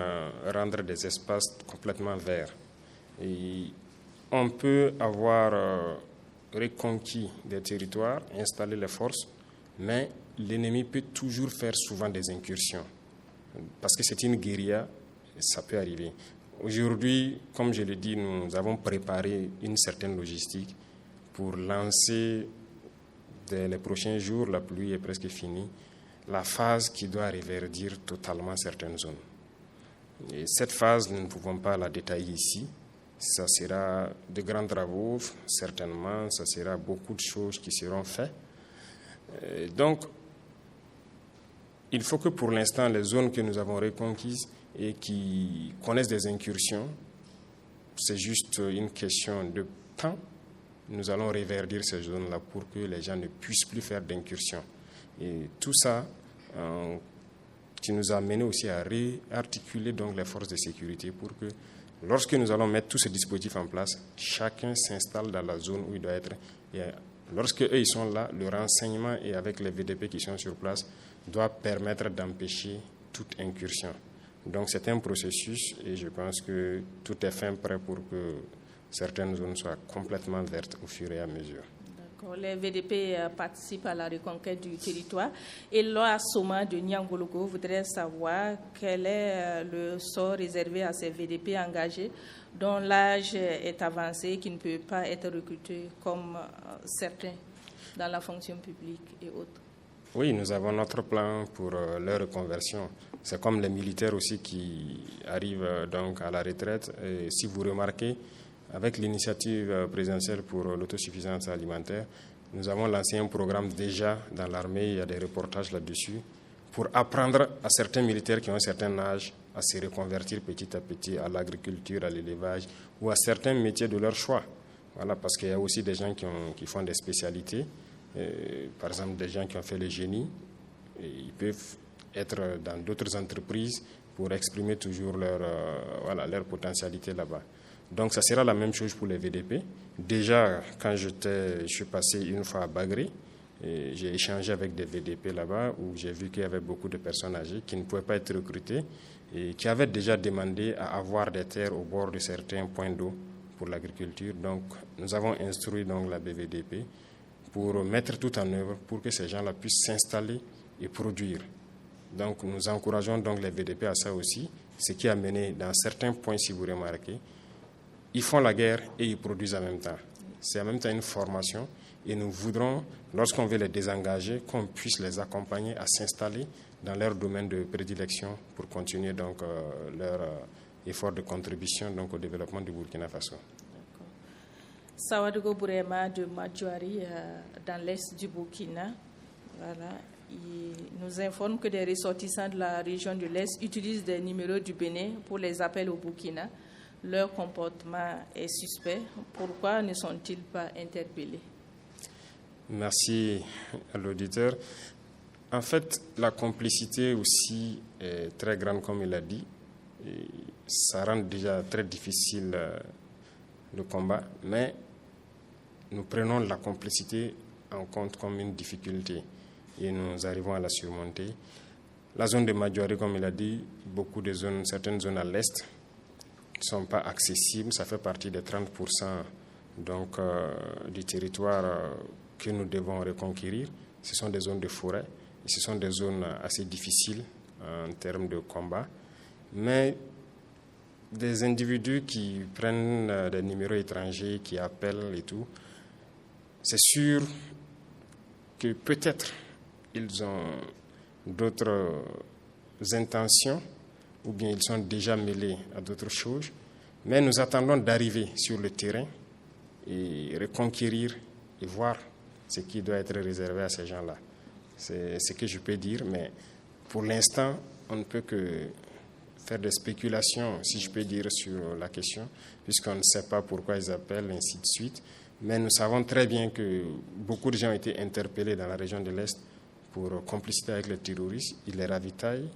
rendre des espaces complètement verts. Et on peut avoir reconquis des territoires, installer les forces, mais l'ennemi peut toujours faire souvent des incursions. Parce que c'est une guérilla, ça peut arriver. Aujourd'hui, comme je l'ai dit, nous avons préparé une certaine logistique pour lancer, dès les prochains jours, la pluie est presque finie, la phase qui doit reverdir totalement certaines zones. Et cette phase, nous ne pouvons pas la détailler ici. Ça sera de grands travaux, certainement, ça sera beaucoup de choses qui seront faites. Donc, il faut que pour l'instant, les zones que nous avons reconquises et qui connaissent des incursions, c'est juste une question de temps. Nous allons reverdir ces zones-là pour que les gens ne puissent plus faire d'incursions. Et tout ça qui nous a amené aussi à réarticuler donc les forces de sécurité pour que lorsque nous allons mettre tous ces dispositifs en place, chacun s'installe dans la zone où il doit être. Et lorsque eux ils sont là, le renseignement et avec les VDP qui sont sur place doit permettre d'empêcher toute incursion. Donc c'est un processus et je pense que tout est fin prêt pour que certaines zones soient complètement vertes au fur et à mesure. Les VDP participent à la reconquête du territoire. Et Loa Soma de Niangologo voudrait savoir quel est le sort réservé à ces VDP engagés dont l'âge est avancé et qui ne peut pas être recruté comme certains dans la fonction publique et autres. Oui, nous avons notre plan pour leur reconversion. C'est comme les militaires aussi qui arrivent donc à la retraite. Et si vous remarquez, avec l'initiative présidentielle pour l'autosuffisance alimentaire, nous avons lancé un programme déjà dans l'armée, il y a des reportages là-dessus, pour apprendre à certains militaires qui ont un certain âge à se reconvertir petit à petit à l'agriculture, à l'élevage ou à certains métiers de leur choix. Voilà, parce qu'il y a aussi des gens qui font des spécialités, par exemple des gens qui ont fait le génie, et ils peuvent être dans d'autres entreprises pour exprimer toujours leur potentialité là-bas. Donc, ça sera la même chose pour les VDP. Déjà, quand je suis passé une fois à Bagré, j'ai échangé avec des VDP là-bas où j'ai vu qu'il y avait beaucoup de personnes âgées qui ne pouvaient pas être recrutées et qui avaient déjà demandé à avoir des terres au bord de certains points d'eau pour l'agriculture. Donc, nous avons instruit donc la BVDP pour mettre tout en œuvre pour que ces gens-là puissent s'installer et produire. Donc, nous encourageons donc les VDP à ça aussi, ce qui a mené dans certains points, si vous remarquez, ils font la guerre et ils produisent en même temps. C'est en même temps une formation et nous voudrons, lorsqu'on veut les désengager, qu'on puisse les accompagner à s'installer dans leur domaine de prédilection pour continuer donc leur effort de contribution donc, au développement du Burkina Faso. Sawadogo Bourema de Madjouari, dans l'est du Burkina, voilà, il nous informe que des ressortissants de la région de l'est utilisent des numéros du Bénin pour les appels au Burkina. Leur comportement est suspect. Pourquoi ne sont-ils pas interpellés? Merci à l'auditeur. En fait, la complicité aussi est très grande, comme il a dit. Et ça rend déjà très difficile le combat, mais nous prenons la complicité en compte comme une difficulté et nous arrivons à la surmonter. La zone de Madjouari, comme il a dit, beaucoup de zones, certaines zones à l'est ne sont pas accessibles. Ça fait partie des 30% donc, du territoire que nous devons reconquérir. Ce sont des zones de forêt et ce sont des zones assez difficiles en termes de combat. Mais des individus qui prennent des numéros étrangers, qui appellent et tout, c'est sûr que peut-être ils ont d'autres intentions ou bien ils sont déjà mêlés à d'autres choses, mais nous attendons d'arriver sur le terrain et reconquérir et voir ce qui doit être réservé à ces gens-là. C'est ce que je peux dire, mais pour l'instant, on ne peut que faire des spéculations, si je peux dire, sur la question, puisqu'on ne sait pas pourquoi ils appellent, ainsi de suite. Mais nous savons très bien que beaucoup de gens ont été interpellés dans la région de l'Est pour complicité avec les terroristes. Ils les ravitaillent.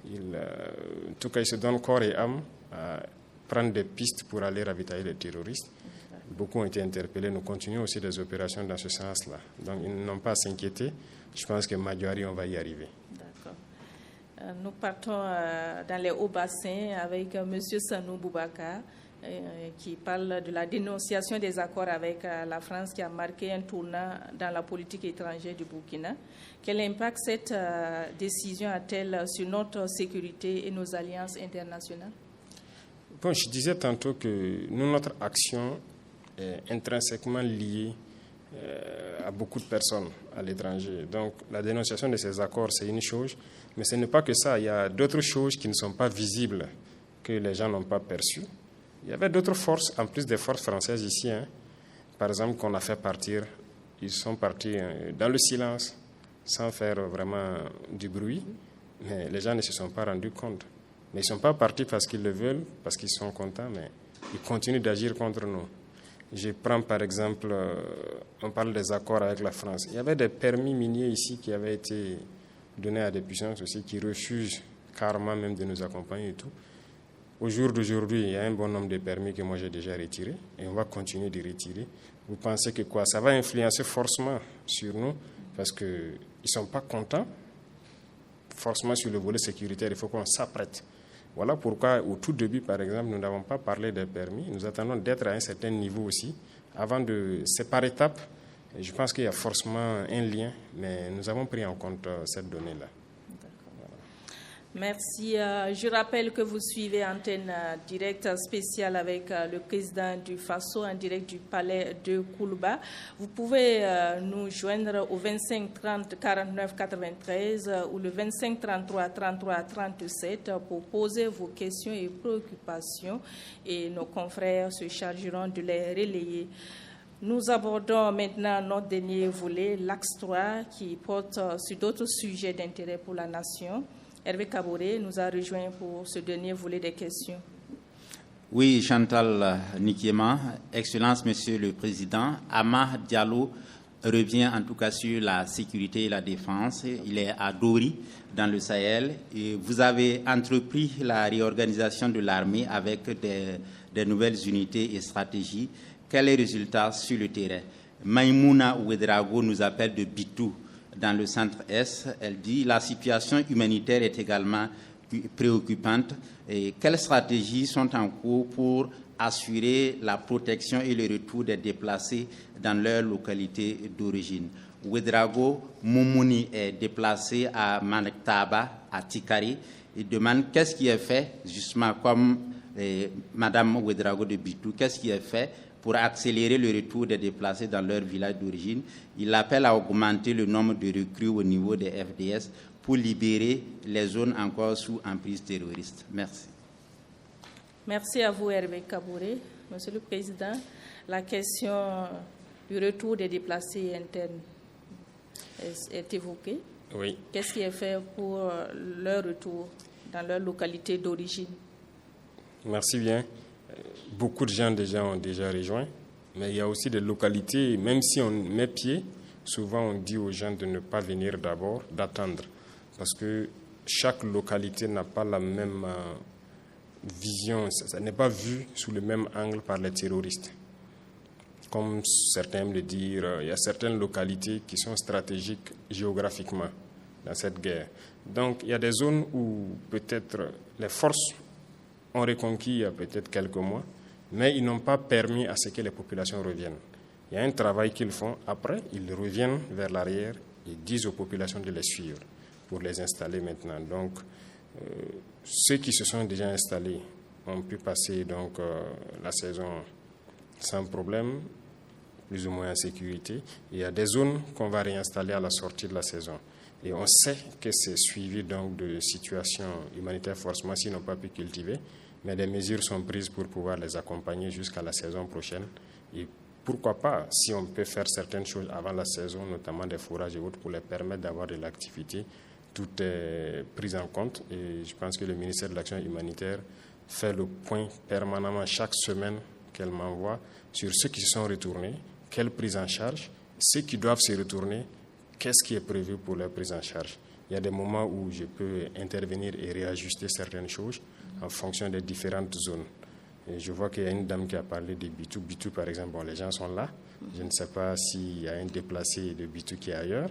En tout cas, ils se donnent corps et âme à prendre des pistes pour aller ravitailler les terroristes. Beaucoup ont été interpellés. Nous continuons aussi des opérations dans ce sens-là. Donc, ils n'ont pas à s'inquiéter. Je pense que Madjoari, on va y arriver. D'accord. Nous partons dans les hauts bassins avec M. Sanou Boubacar, qui parle de la dénonciation des accords avec la France qui a marqué un tournant dans la politique étrangère du Burkina. Quel impact cette décision a-t-elle sur notre sécurité et nos alliances internationales? Bon, je disais tantôt que notre action est intrinsèquement liée à beaucoup de personnes à l'étranger. Donc, la dénonciation de ces accords, c'est une chose, mais ce n'est pas que ça. Il y a d'autres choses qui ne sont pas visibles, que les gens n'ont pas perçues. Il y avait d'autres forces, en plus des forces françaises ici, par exemple, qu'on a fait partir. Ils sont partis dans le silence, sans faire vraiment du bruit, mais les gens ne se sont pas rendus compte. Mais ils ne sont pas partis parce qu'ils le veulent, parce qu'ils sont contents, mais ils continuent d'agir contre nous. Je prends par exemple, on parle des accords avec la France. Il y avait des permis miniers ici qui avaient été donnés à des puissances aussi qui refusent carrément même de nous accompagner et tout. Au jour d'aujourd'hui, il y a un bon nombre de permis que moi j'ai déjà retirés et on va continuer de retirer. Vous pensez que quoi? Ça va influencer forcément sur nous parce qu'ils ne sont pas contents. Forcément sur le volet sécuritaire, il faut qu'on s'apprête. Voilà pourquoi, au tout début, par exemple, nous n'avons pas parlé des permis. Nous attendons d'être à un certain niveau aussi, avant de... C'est par étapes. Et je pense qu'il y a forcément un lien, mais nous avons pris en compte cette donnée-là. Merci. Je rappelle que vous suivez Antenne Directe spéciale avec le président du FASO en direct du palais de Koulouba. Vous pouvez nous joindre au 25 30 49 93 ou le 25 33 33 37 pour poser vos questions et préoccupations et nos confrères se chargeront de les relayer. Nous abordons maintenant notre dernier volet, l'axe 3, qui porte sur d'autres sujets d'intérêt pour la nation. Hervé Kaboré nous a rejoint pour ce dernier volet des questions. Oui, Chantal Nikiema, Excellence, Monsieur le Président, Ama Diallo revient en tout cas sur la sécurité et la défense. Il est à Dori, dans le Sahel. Et vous avez entrepris la réorganisation de l'armée avec des nouvelles unités et stratégies. Quel est le résultat sur le terrain? Maïmouna Ouedraogo nous appelle de Bitou, dans le centre-est. Elle dit la situation humanitaire est également préoccupante. Et quelles stratégies sont en cours pour assurer la protection et le retour des déplacés dans leur localité d'origine? Ouedraogo Moumouni est déplacé à Manektaba, à Tikari. Il demande qu'est-ce qui est fait, justement comme Madame Ouedraogo de Bitou, qu'est-ce qui est fait pour accélérer le retour des déplacés dans leur village d'origine. Il appelle à augmenter le nombre de recrues au niveau des FDS pour libérer les zones encore sous emprise terroriste. Merci. Merci à vous, Hervé Kaboré. Monsieur le Président, la question du retour des déplacés internes est évoquée. Oui. Qu'est-ce qui est fait pour leur retour dans leur localité d'origine? Merci bien. Beaucoup de gens déjà ont déjà rejoint, mais il y a aussi des localités, même si on met pied, souvent on dit aux gens de ne pas venir d'abord, d'attendre, parce que chaque localité n'a pas la même vision, ça n'est pas vu sous le même angle par les terroristes. Comme certains aiment le dire, il y a certaines localités qui sont stratégiques géographiquement dans cette guerre. Donc il y a des zones où peut-être les forces ont reconquis il y a peut-être quelques mois, mais ils n'ont pas permis à ce que les populations reviennent. Il y a un travail qu'ils font. Après, ils reviennent vers l'arrière et disent aux populations de les suivre pour les installer maintenant. Donc, ceux qui se sont déjà installés ont pu passer donc, la saison sans problème, plus ou moins en sécurité. Il y a des zones qu'on va réinstaller à la sortie de la saison. Et on sait que c'est suivi donc de situations humanitaires forcément s'ils n'ont pas pu cultiver, mais des mesures sont prises pour pouvoir les accompagner jusqu'à la saison prochaine. Et pourquoi pas, si on peut faire certaines choses avant la saison, notamment des fourrages et autres, pour les permettre d'avoir de l'activité, tout est pris en compte. Et je pense que le ministère de l'Action humanitaire fait le point permanemment chaque semaine qu'elle m'envoie sur ceux qui se sont retournés, quelle prise en charge. Ceux qui doivent se retourner, qu'est-ce qui est prévu pour leur prise en charge. Il y a des moments où je peux intervenir et réajuster certaines choses en fonction des différentes zones. Et je vois qu'il y a une dame qui a parlé de Bitou. Bitou, par exemple, bon, les gens sont là. Je ne sais pas s'il y a un déplacé de Bitou qui est ailleurs.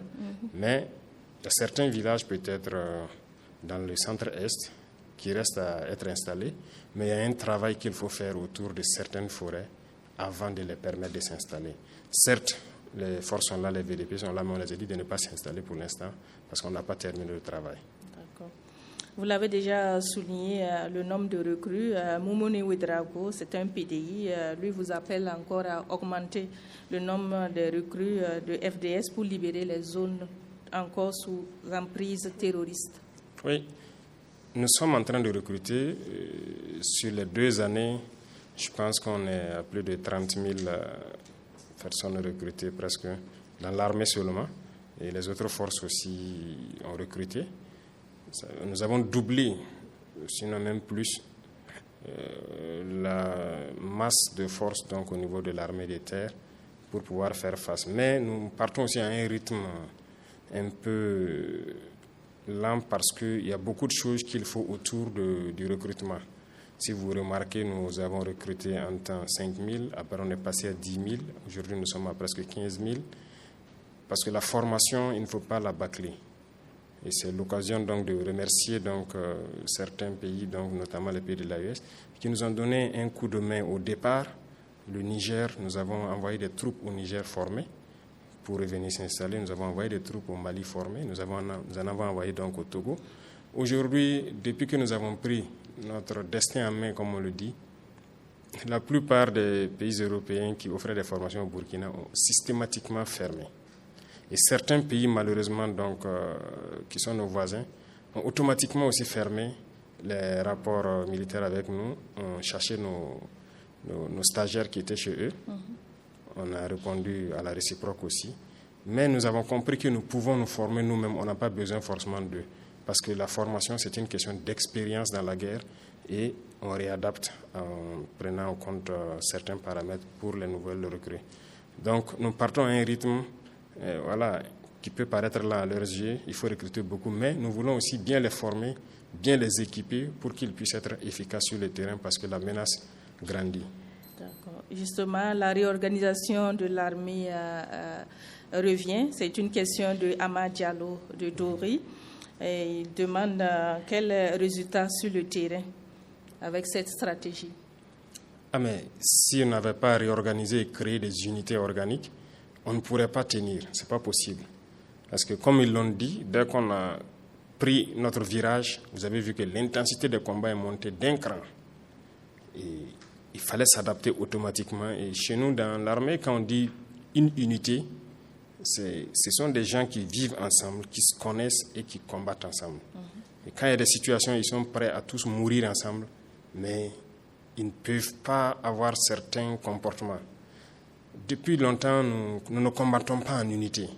Mais il y a certains villages, peut-être dans le centre-est, qui restent à être installés. Mais il y a un travail qu'il faut faire autour de certaines forêts avant de les permettre de s'installer. Certes, les forces sont là, les VDP sont là, mais on les a dit de ne pas s'installer pour l'instant parce qu'on n'a pas terminé le travail. D'accord. Vous l'avez déjà souligné, le nombre de recrues. Moumouni Ouedraogo, c'est un PDI. Lui vous appelle encore à augmenter le nombre de recrues de FDS pour libérer les zones encore sous emprise terroriste. Oui, nous sommes en train de recruter. Sur les 2 années, je pense qu'on est à plus de 30 000 personnes recrutées presque dans l'armée seulement. Et les autres forces aussi ont recruté. Nous avons doublé, sinon même plus, la masse de forces donc, au niveau de l'armée des terres pour pouvoir faire face. Mais nous partons aussi à un rythme un peu lent parce qu'il y a beaucoup de choses qu'il faut autour du recrutement. Si vous remarquez, nous avons recruté en temps 5 000, après on est passé à 10 000, aujourd'hui nous sommes à presque 15 000, parce que la formation, il ne faut pas la bâcler. Et c'est l'occasion donc de remercier donc, certains pays, donc, notamment les pays de l'AES, qui nous ont donné un coup de main au départ. Le Niger, nous avons envoyé des troupes au Niger formées pour revenir s'installer. Nous avons envoyé des troupes au Mali formées. Nous en avons envoyé donc au Togo. Aujourd'hui, depuis que nous avons pris notre destin en main, comme on le dit, la plupart des pays européens qui offraient des formations au Burkina ont systématiquement fermé. Et certains pays, malheureusement, donc, qui sont nos voisins, ont automatiquement aussi fermé les rapports militaires avec nous, ont cherché nos stagiaires qui étaient chez eux. On a répondu à la réciproque aussi. Mais nous avons compris que nous pouvons nous former nous-mêmes, on n'a pas besoin forcément d'eux. Parce que la formation, c'est une question d'expérience dans la guerre et on réadapte en prenant en compte certains paramètres pour les nouvelles recrues. Donc, nous partons à un rythme qui peut paraître là à leurs yeux. Il faut recruter beaucoup, mais nous voulons aussi bien les former, bien les équiper pour qu'ils puissent être efficaces sur le terrain parce que la menace grandit. D'accord. Justement, la réorganisation de l'armée revient. C'est une question de Amad Diallo de Dori. Et il demande quels résultats sur le terrain avec cette stratégie. Mais si on n'avait pas réorganisé et créé des unités organiques, on ne pourrait pas tenir. Ce n'est pas possible. Parce que comme ils l'ont dit, dès qu'on a pris notre virage, vous avez vu que l'intensité des combats est montée d'un cran. Et il fallait s'adapter automatiquement. Et chez nous, dans l'armée, quand on dit une unité, ce sont des gens qui vivent ensemble, qui se connaissent et qui combattent ensemble. Et quand il y a des situations, ils sont prêts à tous mourir ensemble, mais ils ne peuvent pas avoir certains comportements. Depuis longtemps, nous ne combattons pas en unité.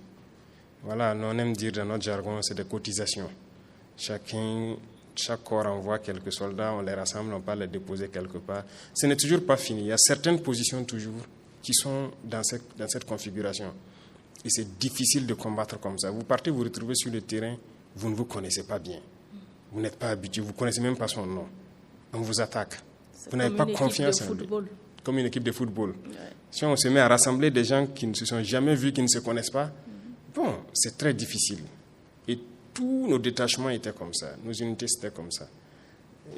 Voilà, nous on aime dire dans notre jargon, c'est des cotisations. Chaque corps envoie quelques soldats, on les rassemble, on peut les déposer quelque part. Ce n'est toujours pas fini. Il y a certaines positions toujours qui sont dans cette configuration. Et c'est difficile de combattre comme ça. Vous partez, vous retrouvez sur le terrain, vous ne vous connaissez pas bien. Vous n'êtes pas habitué, vous ne connaissez même pas son nom. On vous attaque. Vous n'avez pas confiance en lui. Comme une équipe de football. Ouais. Si on se met à rassembler des gens qui ne se sont jamais vus, qui ne se connaissent pas, bon, c'est très difficile. Et tous nos détachements étaient comme ça. Nos unités, c'était comme ça.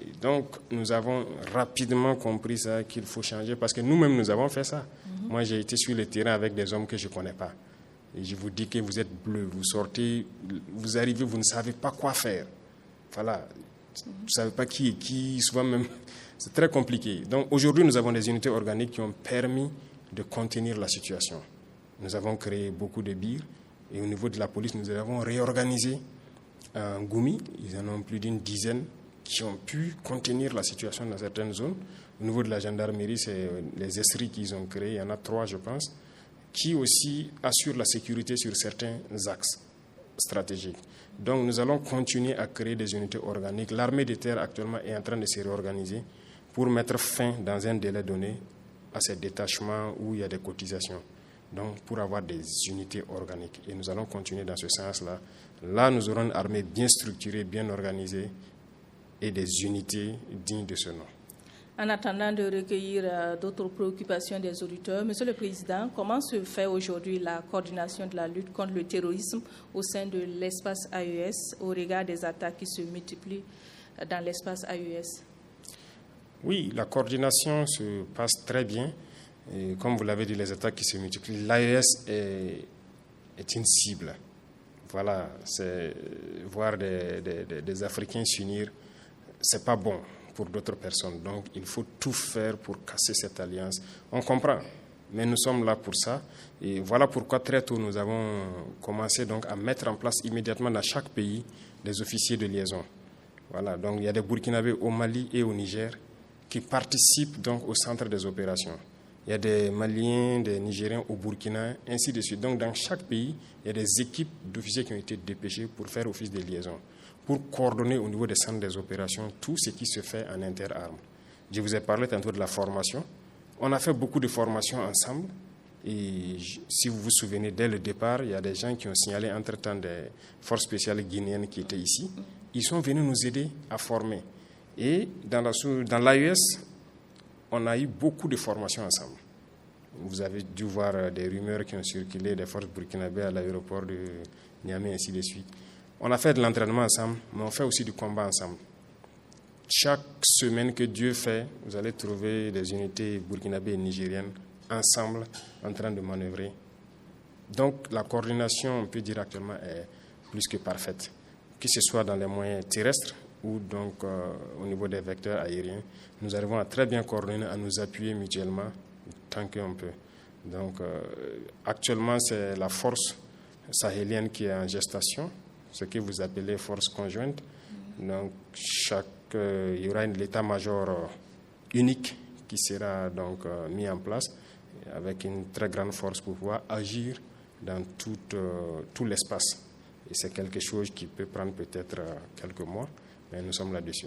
Et donc, nous avons rapidement compris ça, qu'il faut changer, parce que nous-mêmes, nous avons fait ça. Moi, j'ai été sur le terrain avec des hommes que je ne connais pas. Et je vous dis que vous êtes bleu, vous sortez, vous arrivez, vous ne savez pas quoi faire. Voilà. Vous ne savez pas qui est qui, souvent même, c'est très compliqué. Donc aujourd'hui, nous avons des unités organiques qui ont permis de contenir la situation. Nous avons créé beaucoup de birs et au niveau de la police, nous avons réorganisé un Goumi. Ils en ont plus d'une dizaine qui ont pu contenir la situation dans certaines zones. Au niveau de la gendarmerie, c'est les esseries qu'ils ont créées, il y en a 3, je pense, qui aussi assurent la sécurité sur certains axes stratégiques. Donc nous allons continuer à créer des unités organiques. L'armée de terre actuellement est en train de se réorganiser pour mettre fin dans un délai donné à ces détachements où il y a des cotisations. donc pour avoir des unités organiques. Et nous allons continuer dans ce sens-là. Là, nous aurons une armée bien structurée, bien organisée et des unités dignes de ce nom. En attendant de recueillir d'autres préoccupations des auditeurs, Monsieur le Président, comment se fait aujourd'hui la coordination de la lutte contre le terrorisme au sein de l'espace AES au regard des attaques qui se multiplient dans l'espace AES? Oui, la coordination se passe très bien. Et comme vous l'avez dit, les attaques qui se multiplient, l'AES est une cible. Voilà, c'est voir des Africains s'unir, c'est pas bon pour d'autres personnes. Donc, il faut tout faire pour casser cette alliance. On comprend, mais nous sommes là pour ça. Et voilà pourquoi très tôt, nous avons commencé donc à mettre en place immédiatement dans chaque pays des officiers de liaison. Voilà, donc il y a des Burkinabés au Mali et au Niger qui participent donc au centre des opérations. Il y a des Maliens, des Nigériens au Burkina, ainsi de suite. Donc, dans chaque pays, il y a des équipes d'officiers qui ont été dépêchés pour faire office de liaison, pour coordonner au niveau des centres des opérations tout ce qui se fait en interarmes. Je vous ai parlé tantôt de la formation. On a fait beaucoup de formations ensemble. Et si vous vous souvenez, dès le départ, il y a des gens qui ont signalé entre-temps des forces spéciales guinéennes qui étaient ici. Ils sont venus nous aider à former. Et dans l'AES, on a eu beaucoup de formations ensemble. Vous avez dû voir des rumeurs qui ont circulé des forces burkinabées à l'aéroport de Niamey, ainsi de suite. On a fait de l'entraînement ensemble, mais on fait aussi du combat ensemble. Chaque semaine que Dieu fait, vous allez trouver des unités burkinabées et nigériennes ensemble en train de manœuvrer. Donc la coordination, on peut dire actuellement, est plus que parfaite, que ce soit dans les moyens terrestres ou donc au niveau des vecteurs aériens. Nous arrivons à très bien coordonner, à nous appuyer mutuellement tant qu'on peut. Donc actuellement, c'est la force sahélienne qui est en gestation, ce que vous appelez force conjointe. Donc il y aura l'état-major unique qui sera donc mis en place avec une très grande force pour pouvoir agir dans tout l'espace. Et c'est quelque chose qui peut prendre peut-être quelques mois, mais nous sommes là-dessus.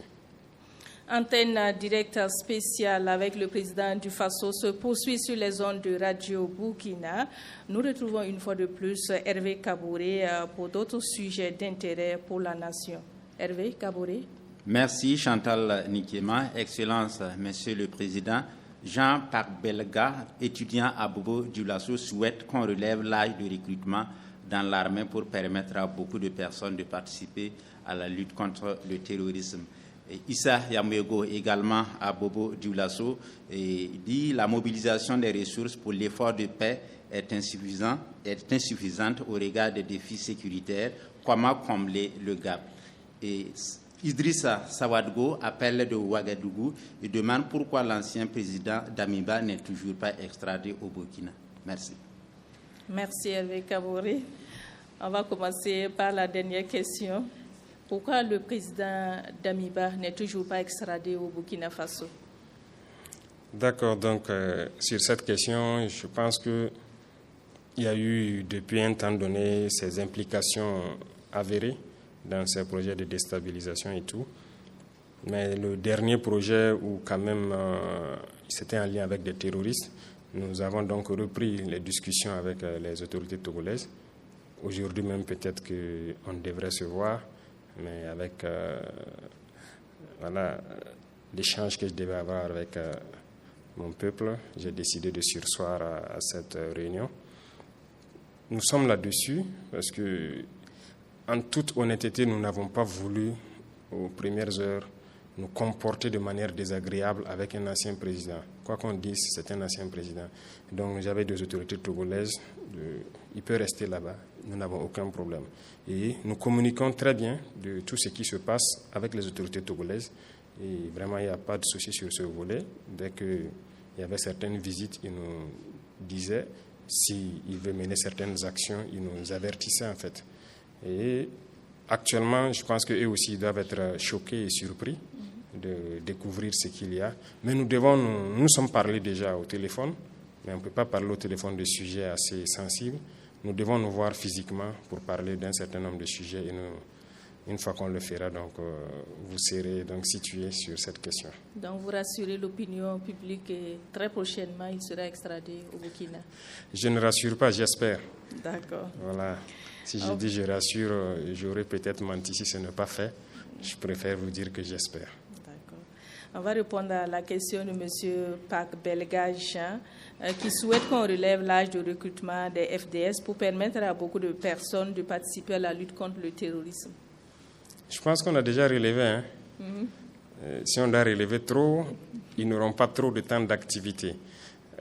Antenne directe spéciale avec le président du FASO se poursuit sur les ondes de Radio Burkina. Nous retrouvons une fois de plus Hervé Kaboré pour d'autres sujets d'intérêt pour la nation. Hervé Kaboré. Merci Chantal Nikema. Excellence, Monsieur le Président. Jean Park Belga, étudiant à Bobo Dioulasso, souhaite qu'on relève l'âge de recrutement dans l'armée pour permettre à beaucoup de personnes de participer à la lutte contre le terrorisme. Et Issa Yamouego, également à Bobo Dioulasso, dit la mobilisation des ressources pour l'effort de paix est insuffisante au regard des défis sécuritaires. Comment combler le gap? Et Idrissa Sawadgo appelle de Ouagadougou et demande pourquoi l'ancien président Damiba n'est toujours pas extradé au Burkina. Merci. Merci Hervé Kaboré. On va commencer par la dernière question. Pourquoi le président Damiba n'est toujours pas extradé au Burkina Faso? D'accord, donc sur cette question, je pense qu'il y a eu depuis un temps donné ces implications avérées dans ces projets de déstabilisation et tout. Mais le dernier projet où quand même c'était en lien avec des terroristes, nous avons donc repris les discussions avec les autorités togolaises. Aujourd'hui même peut-être qu'on devrait se voir, mais avec l'échange que je devais avoir avec mon peuple, j'ai décidé de surseoir à cette réunion. Nous sommes là-dessus parce que, en toute honnêteté, nous n'avons pas voulu, aux premières heures, nous comporter de manière désagréable avec un ancien président. Quoi qu'on dise, c'est un ancien président. Donc j'avais des autorités togolaises, il peut rester là-bas, nous n'avons aucun problème. Et nous communiquons très bien de tout ce qui se passe avec les autorités togolaises. Et vraiment, il n'y a pas de souci sur ce volet. Dès qu'il y avait certaines visites, ils nous disaient s'ils veulent mener certaines actions, ils nous avertissaient en fait. Et actuellement, je pense qu'eux aussi doivent être choqués et surpris de découvrir ce qu'il y a. Mais nous sommes parlé déjà au téléphone, mais on ne peut pas parler au téléphone de sujets assez sensibles. Nous devons nous voir physiquement pour parler d'un certain nombre de sujets et Une fois qu'on le fera, donc, vous serez donc situé sur cette question. Donc vous rassurez l'opinion publique et très prochainement, il sera extradé au Burkina? Je ne rassure pas, j'espère. D'accord. Voilà. Si je dis je rassure, j'aurais peut-être menti si ce n'est pas fait. Je préfère vous dire que j'espère. D'accord. On va répondre à la question de M. Pak Belga-Jean, qui souhaite qu'on relève l'âge de recrutement des FDS pour permettre à beaucoup de personnes de participer à la lutte contre le terrorisme. Je pense qu'on a déjà relevé. Hein. Si on doit relever trop, ils n'auront pas trop de temps d'activité.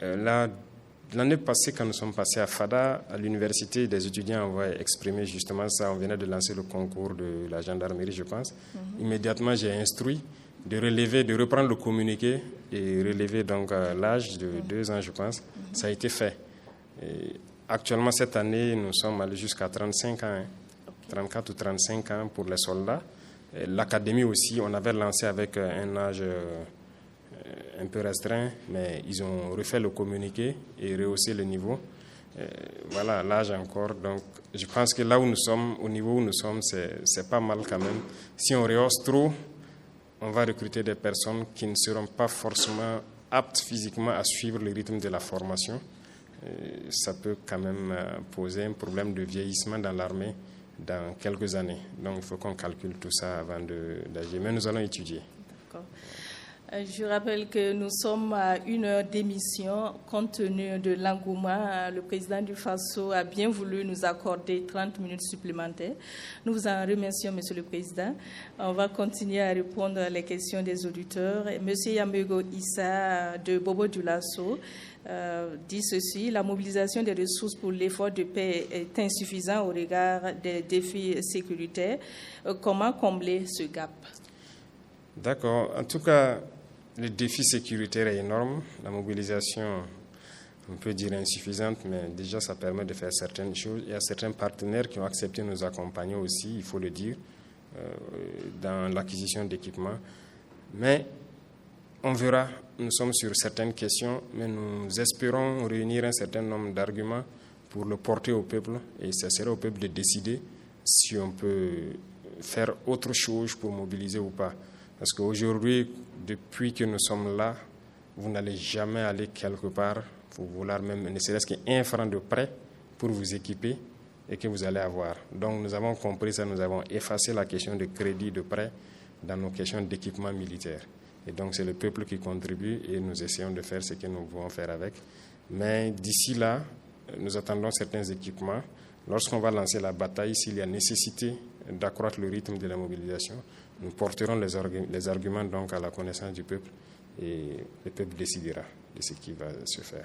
L'année passée, quand nous sommes passés à Fada, à l'université, des étudiants ont exprimé justement ça. On venait de lancer le concours de la gendarmerie, je pense. Immédiatement, j'ai instruit de relever, de reprendre le communiqué et relever donc l'âge de 2 ans, je pense. Ça a été fait. Et actuellement, cette année, nous sommes allés jusqu'à 35 ans. Hein. 34 ou 35 ans pour les soldats. L'académie aussi, on avait lancé avec un âge un peu restreint, mais ils ont refait le communiqué et rehaussé le niveau. Voilà, l'âge encore. Donc, je pense que là où nous sommes, au niveau où nous sommes, c'est pas mal quand même. Si on rehausse trop, on va recruter des personnes qui ne seront pas forcément aptes physiquement à suivre le rythme de la formation. Ça peut quand même poser un problème de vieillissement dans l'armée dans quelques années. Donc, il faut qu'on calcule tout ça avant d'agir. Mais nous allons étudier. D'accord. Je rappelle que nous sommes à 1 heure d'émission. Compte tenu de l'engouement, le président du FASO a bien voulu nous accorder 30 minutes supplémentaires. Nous vous en remercions, Monsieur le Président. On va continuer à répondre aux questions des auditeurs. Monsieur Yambego Issa de Bobo Dioulasso dit ceci: la mobilisation des ressources pour l'effort de paix est insuffisante au regard des défis sécuritaires. Comment combler ce gap? D'accord. En tout cas, le défi sécuritaire est énorme. La mobilisation, on peut dire insuffisante, mais déjà ça permet de faire certaines choses. Il y a certains partenaires qui ont accepté de nous accompagner aussi, il faut le dire, dans l'acquisition d'équipements. Mais on verra, nous sommes sur certaines questions, mais nous espérons réunir un certain nombre d'arguments pour le porter au peuple, et ce sera au peuple de décider si on peut faire autre chose pour mobiliser ou pas. Parce qu'aujourd'hui, depuis que nous sommes là, vous n'allez jamais aller quelque part pour vouloir même, ne serait-ce qu'un franc de prêt pour vous équiper et que vous allez avoir. Donc nous avons compris ça, nous avons effacé la question de crédit, de prêt dans nos questions d'équipement militaire. Et donc c'est le peuple qui contribue et nous essayons de faire ce que nous pouvons faire avec. Mais d'ici là, nous attendons certains équipements. Lorsqu'on va lancer la bataille, s'il y a nécessité d'accroître le rythme de la mobilisation, nous porterons les arguments donc à la connaissance du peuple et le peuple décidera de ce qui va se faire.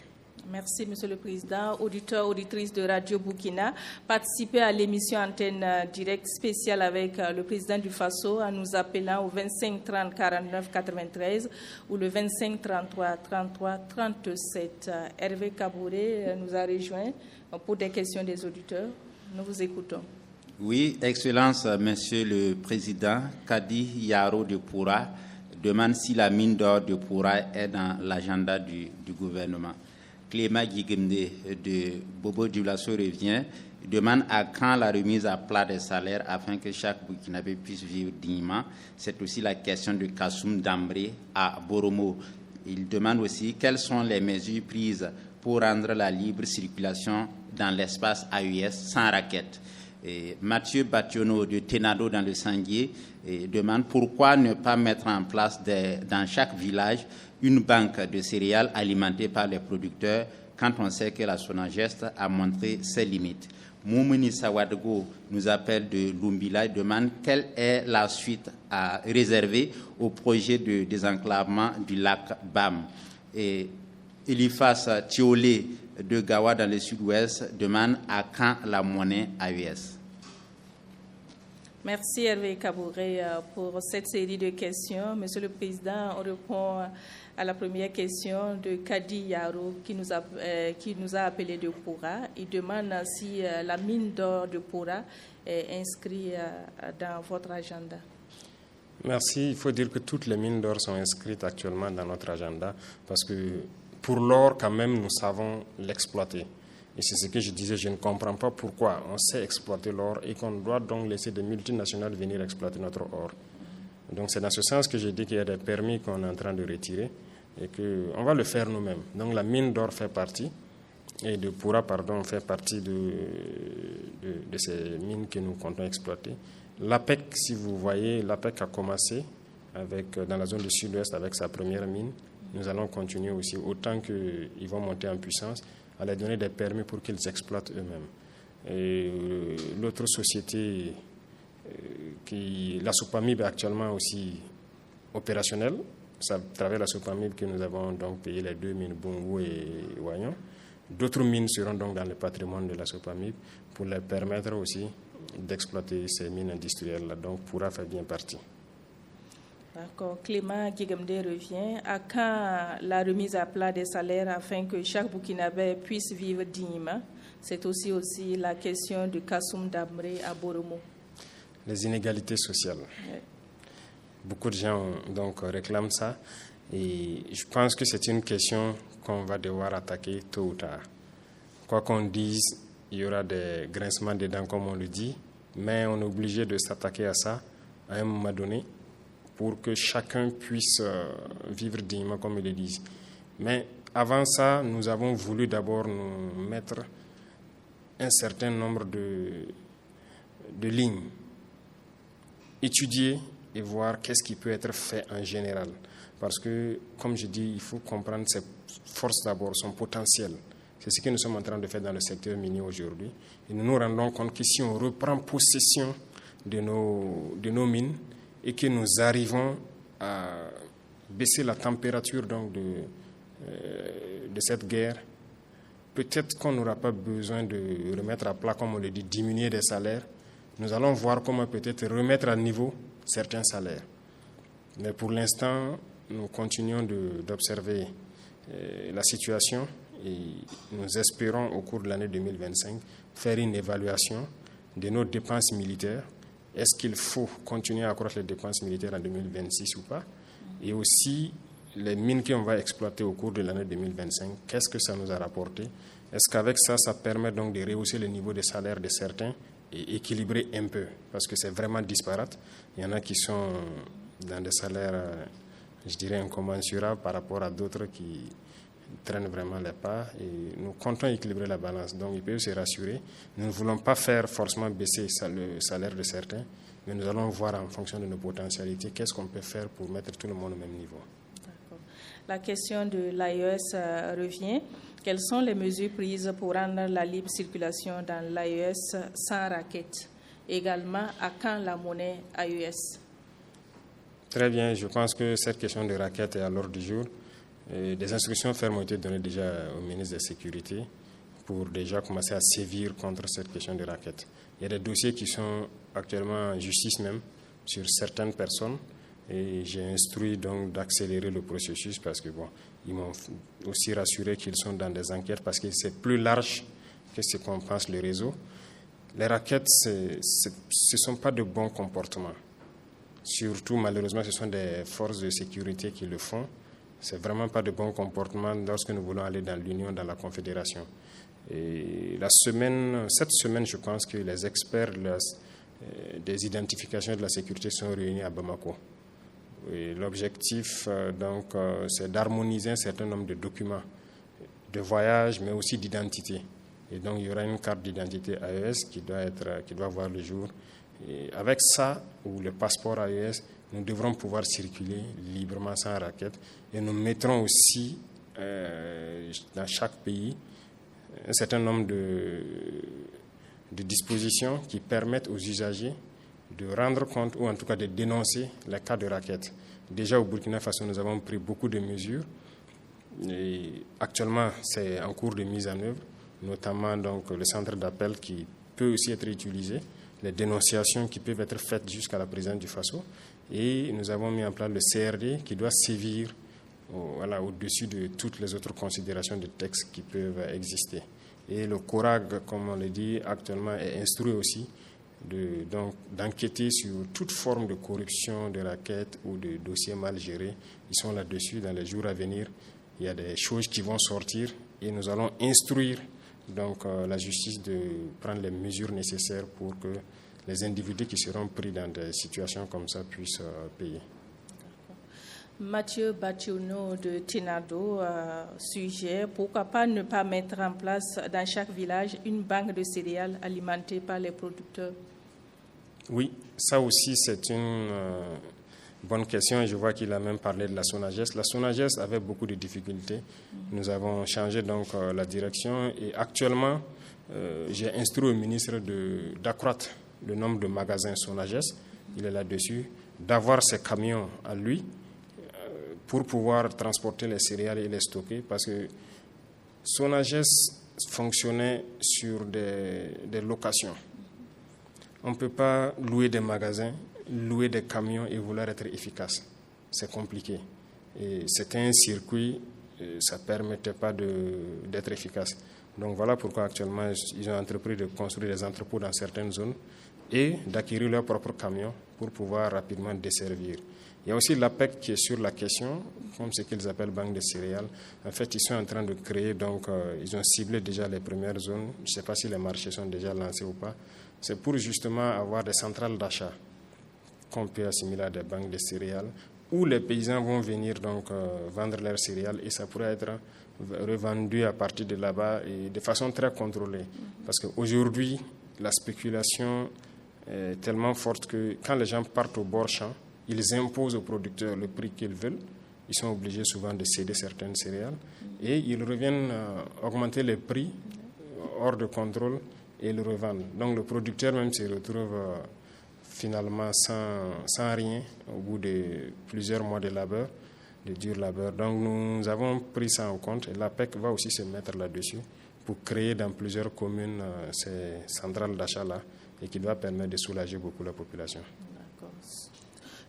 Merci, Monsieur le Président. Auditeurs, auditrices de Radio Burkina, participez à l'émission Antenne Directe spéciale avec le Président du FASO en nous appelant au 25 30 49 93 ou le 25 33 33 37. Hervé Kabouré nous a rejoint pour des questions des auditeurs. Nous vous écoutons. Oui, Excellence, Monsieur le Président, Kadi Yaro de Poura demande si la mine d'or de Poura est dans l'agenda du gouvernement. Clément Guigimde de Bobo Dioulasso revient, demande à quand la remise à plat des salaires afin que chaque Burkinabé puisse vivre dignement. C'est aussi la question de Kassoum Dambré à Boromo. Il demande aussi quelles sont les mesures prises pour rendre la libre circulation dans l'espace AES sans raquettes. Et Mathieu Bationo de Tenado dans le Sanguier demande pourquoi ne pas mettre en place dans chaque village une banque de céréales alimentée par les producteurs quand on sait que la Sonagest a montré ses limites. Moumouni Sawadgo nous appelle de Lumbila et demande quelle est la suite à réserver au projet de désenclavement du lac Bam. Et Elifas Thiolé de Gawa dans le sud-ouest demande à quand la monnaie AES. Merci Hervé Kabouré pour cette série de questions. Monsieur le Président, on répond à la première question de Kadi Yaro qui nous a appelé de Poura. Il demande si la mine d'or de Poura est inscrite dans votre agenda. Merci. Il faut dire que toutes les mines d'or sont inscrites actuellement dans notre agenda parce que pour l'or, quand même, nous savons l'exploiter. Et c'est ce que je disais, je ne comprends pas pourquoi on sait exploiter l'or et qu'on doit donc laisser des multinationales venir exploiter notre or. Donc c'est dans ce sens que j'ai dit qu'il y a des permis qu'on est en train de retirer et qu'on va le faire nous-mêmes. Donc la mine d'or fait partie et de Pourra, fait partie de ces mines que nous comptons exploiter. L'APEC, si vous voyez, l'APEC a commencé dans la zone du sud-ouest avec sa première mine. Nous allons continuer aussi, autant qu'ils vont monter en puissance, à leur donner des permis pour qu'ils exploitent eux-mêmes. Et l'autre société, la Sopamib est actuellement aussi opérationnelle. C'est à travers la Sopamib que nous avons donc payé les 2 mines Bungu et Wayon. D'autres mines seront donc dans le patrimoine de la Sopamib pour leur permettre aussi d'exploiter ces mines industrielles-là. Donc, Pourra faire bien partie. D'accord. Clément Guigamde revient. À quand la remise à plat des salaires afin que chaque Burkinabé puisse vivre dignement? C'est aussi la question de Kassoum Damré à Boromo. Les inégalités sociales. Oui. Beaucoup de gens donc réclament ça. Et je pense que c'est une question qu'on va devoir attaquer tôt ou tard. Quoi qu'on dise, il y aura des grincements des dents, comme on le dit, mais on est obligé de s'attaquer à ça à un moment donné pour que chacun puisse vivre dignement, comme ils le disent. Mais avant ça, nous avons voulu d'abord nous mettre un certain nombre de lignes, étudier et voir qu'est-ce qui peut être fait en général. Parce que, comme je dis, il faut comprendre ses forces d'abord, son potentiel. C'est ce que nous sommes en train de faire dans le secteur minier aujourd'hui. Et nous nous rendons compte que si on reprend possession de nos mines et que nous arrivons à baisser la température donc de cette guerre, peut-être qu'on n'aura pas besoin de remettre à plat, comme on le dit, diminuer des salaires. Nous allons voir comment peut-être remettre à niveau certains salaires. Mais pour l'instant, nous continuons d'observer la situation et nous espérons au cours de l'année 2025 faire une évaluation de nos dépenses militaires. Est-ce qu'il faut continuer à accroître les dépenses militaires en 2026 ou pas? Et aussi les mines qu'on va exploiter au cours de l'année 2025, qu'est-ce que ça nous a rapporté? Est-ce qu'avec ça, ça permet donc de rehausser le niveau de salaire de certains et équilibrer un peu? Parce que c'est vraiment disparate. Il y en a qui sont dans des salaires, je dirais, incommensurables par rapport à d'autres qui traînent vraiment les pas. Et nous comptons équilibrer la balance. Donc, ils peuvent se rassurer. Nous ne voulons pas faire forcément baisser le salaire de certains, mais nous allons voir en fonction de nos potentialités qu'est-ce qu'on peut faire pour mettre tout le monde au même niveau. D'accord. La question de l'AES revient. Quelles sont les mesures prises pour rendre la libre circulation dans l'AES sans raquette? Également, à quand la monnaie AES? Très bien, je pense que cette question de raquette est à l'ordre du jour. Des instructions fermes ont été données déjà au ministre de la Sécurité pour déjà commencer à sévir contre cette question de raquette. Il y a des dossiers qui sont actuellement en justice même sur certaines personnes et j'ai instruit donc d'accélérer le processus parce que ils m'ont aussi rassuré qu'ils sont dans des enquêtes parce que c'est plus large que ce qu'on pense le réseau. Les raquettes, ce ne sont pas de bons comportements. Surtout, malheureusement, ce sont des forces de sécurité qui le font. Ce n'est vraiment pas de bon comportement lorsque nous voulons aller dans l'Union, dans la Confédération. Et cette semaine, je pense que les experts des identifications de la sécurité sont réunis à Bamako. L'objectif, c'est d'harmoniser un certain nombre de documents de voyage, mais aussi d'identité. Et donc, il y aura une carte d'identité AES qui doit voir le jour. Et avec ça, ou le passeport AES, nous devrons pouvoir circuler librement sans raquette. Et nous mettrons aussi dans chaque pays un certain nombre de dispositions qui permettent aux usagers de rendre compte ou en tout cas de dénoncer les cas de raquette. Déjà au Burkina Faso, nous avons pris beaucoup de mesures. Et actuellement, c'est en cours de mise en œuvre, notamment donc, le centre d'appel qui peut aussi être utilisé, les dénonciations qui peuvent être faites jusqu'à la présidence du Faso. Et nous avons mis en place le CRD qui doit sévir au-dessus de toutes les autres considérations de textes qui peuvent exister. Et le CORAG, comme on le dit, actuellement est instruit aussi d'enquêter sur toute forme de corruption, de raquettes ou de dossiers mal gérés. Ils sont là-dessus dans les jours à venir. Il y a des choses qui vont sortir et nous allons instruire donc la justice de prendre les mesures nécessaires pour que les individus qui seront pris dans des situations comme ça puissent payer. Mathieu Bationo de Tinado, sujet, pourquoi pas ne pas mettre en place dans chaque village une banque de céréales alimentée par les producteurs? Oui, ça aussi c'est une bonne question et je vois qu'il a même parlé de la SONAGES. La SONAGES avait beaucoup de difficultés. Nous avons changé donc la direction et actuellement j'ai instruit au ministre d'accroître le nombre de magasins SONAGES, il est là-dessus, d'avoir ses camions à lui pour pouvoir transporter les céréales et les stocker parce que SONAGES fonctionnait sur des locations. On ne peut pas louer des magasins, louer des camions et vouloir être efficace. C'est compliqué. Et c'était un circuit, ça ne permettait pas d'être efficace. Donc voilà pourquoi actuellement ils ont entrepris de construire des entrepôts dans certaines zones et d'acquérir leurs propres camions pour pouvoir rapidement desservir. Il y a aussi l'APEC qui est sur la question, comme ce qu'ils appellent banque de céréales. En fait, ils sont en train de créer, donc ils ont ciblé déjà les premières zones. Je ne sais pas si les marchés sont déjà lancés ou pas. C'est pour justement avoir des centrales d'achat qu'on peut assimiler à des banques de céréales où les paysans vont venir donc vendre leurs céréales et ça pourrait être revendu à partir de là-bas et de façon très contrôlée. Parce qu'aujourd'hui, la spéculation est tellement forte que quand les gens partent au bord champ, ils imposent aux producteurs le prix qu'ils veulent. Ils sont obligés souvent de céder certaines céréales et ils reviennent augmenter les prix hors de contrôle et le revendent. Donc le producteur même se retrouve finalement sans rien au bout de plusieurs mois de labeur, de dur labeur. Donc nous avons pris ça en compte et l'APEC va aussi se mettre là-dessus pour créer dans plusieurs communes ces centrales d'achat-là et qui doit permettre de soulager beaucoup la population.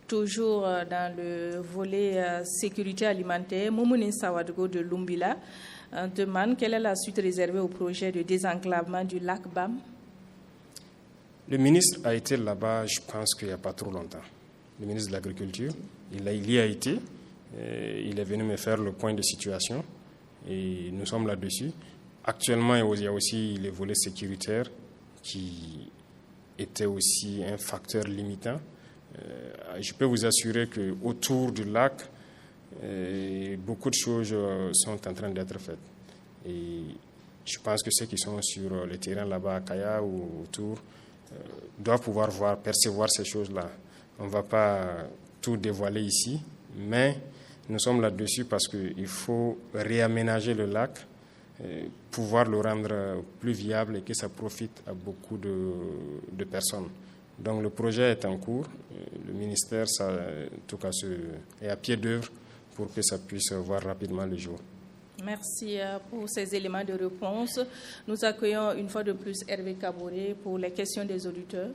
Toujours dans le volet sécurité alimentaire, Moumouni Sawadgo de Lumbila demande quelle est la suite réservée au projet de désenclavement du lac Bam. Le ministre a été là-bas, je pense qu'il n'y a pas trop longtemps. Le ministre de l'Agriculture, il y a été. Il est venu me faire le point de situation et nous sommes là-dessus. Actuellement, il y a aussi le volet sécuritaire qui était aussi un facteur limitant. Je peux vous assurer qu'autour du lac, beaucoup de choses sont en train d'être faites. Et je pense que ceux qui sont sur le terrain là-bas à Kaya ou autour doivent pouvoir percevoir ces choses-là. On ne va pas tout dévoiler ici, mais nous sommes là-dessus parce qu'il faut réaménager le lac, pouvoir le rendre plus viable et que ça profite à beaucoup de personnes. Donc le projet est en cours. Le ministère, en tout cas, est à pied d'œuvre pour que ça puisse voir rapidement le jour. Merci pour ces éléments de réponse. Nous accueillons une fois de plus Hervé Kaboré pour les questions des auditeurs.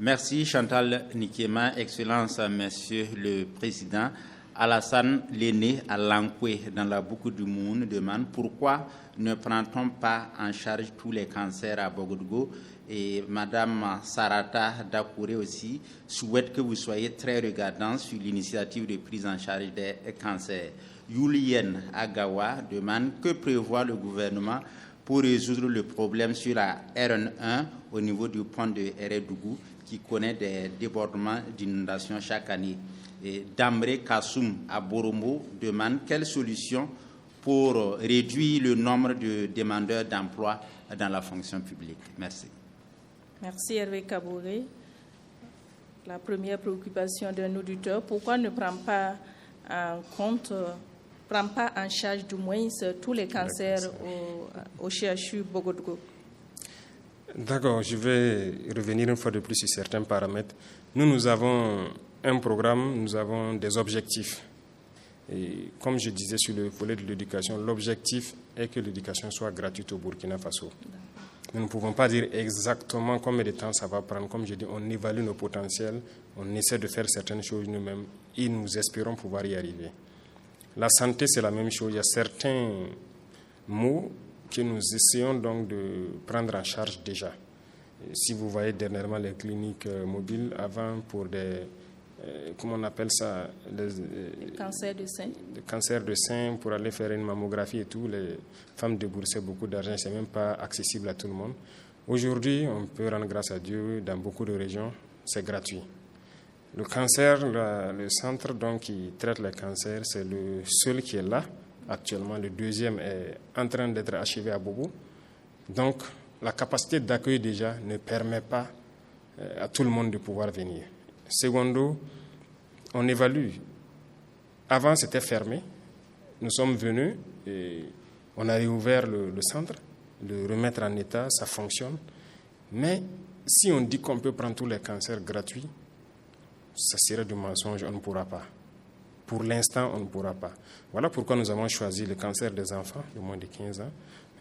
Merci Chantal Nikema, Excellence, Monsieur le Président. Alassane Léné à Lankwe, dans la boucle du monde, demande pourquoi ne prend-on pas en charge tous les cancers à Bogodougou. Et Madame Sarata Dakouré aussi souhaite que vous soyez très regardant sur l'initiative de prise en charge des cancers. Yulien Agawa demande que prévoit le gouvernement pour résoudre le problème sur la RN1 au niveau du pont de Eredougou qui connaît des débordements d'inondations chaque année. Et Damré Kassoum à Boromo demande quelle solution pour réduire le nombre de demandeurs d'emploi dans la fonction publique. Merci. Merci Hervé Kaboré. La première préoccupation d'un auditeur, pourquoi ne prend pas en charge du moins tous les cancers au CHU Bogodougou? D'accord, je vais revenir une fois de plus sur certains paramètres. Nous avons un programme, nous avons des objectifs. Et comme je disais sur le volet de l'éducation, l'objectif est que l'éducation soit gratuite au Burkina Faso. Nous ne pouvons pas dire exactement combien de temps ça va prendre. Comme je dis, on évalue nos potentiels, on essaie de faire certaines choses nous-mêmes et nous espérons pouvoir y arriver. La santé, c'est la même chose. Il y a certains maux que nous essayons donc de prendre en charge déjà. Si vous voyez dernièrement les cliniques mobiles, avant pour des comment on appelle ça, le cancer de sein. Le cancer de sein, pour aller faire une mammographie et tout, les femmes déboursaient beaucoup d'argent, c'est même pas accessible à tout le monde. Aujourd'hui, on peut rendre grâce à Dieu, dans beaucoup de régions, c'est gratuit. Le cancer, le centre donc, qui traite les cancers, c'est le seul qui est là actuellement. Le deuxième est en train d'être achevé à Bobo. Donc, la capacité d'accueil déjà ne permet pas à tout le monde de pouvoir venir. Secondo, on évalue. Avant, c'était fermé. Nous sommes venus et on a réouvert le centre, le remettre en état, ça fonctionne. Mais si on dit qu'on peut prendre tous les cancers gratuits, ça serait du mensonge, on ne pourra pas. Pour l'instant, on ne pourra pas. Voilà pourquoi nous avons choisi le cancer des enfants de moins de 15 ans,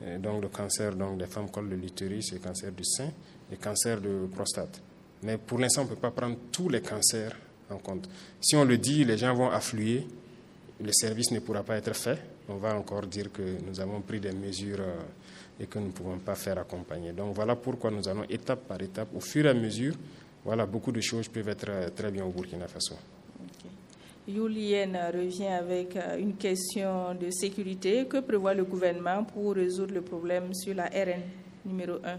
et donc le cancer des femmes col de l'utérus, le cancer du sein et le cancer de prostate. Mais pour l'instant, on ne peut pas prendre tous les cancers en compte. Si on le dit, les gens vont affluer, le service ne pourra pas être fait. On va encore dire que nous avons pris des mesures et que nous ne pouvons pas faire accompagner. Donc voilà pourquoi nous allons étape par étape, au fur et à mesure. Voilà, beaucoup de choses peuvent être très bien au Burkina Faso. Julien revient avec une question de sécurité. Que prévoit le gouvernement pour résoudre le problème sur la RN numéro 1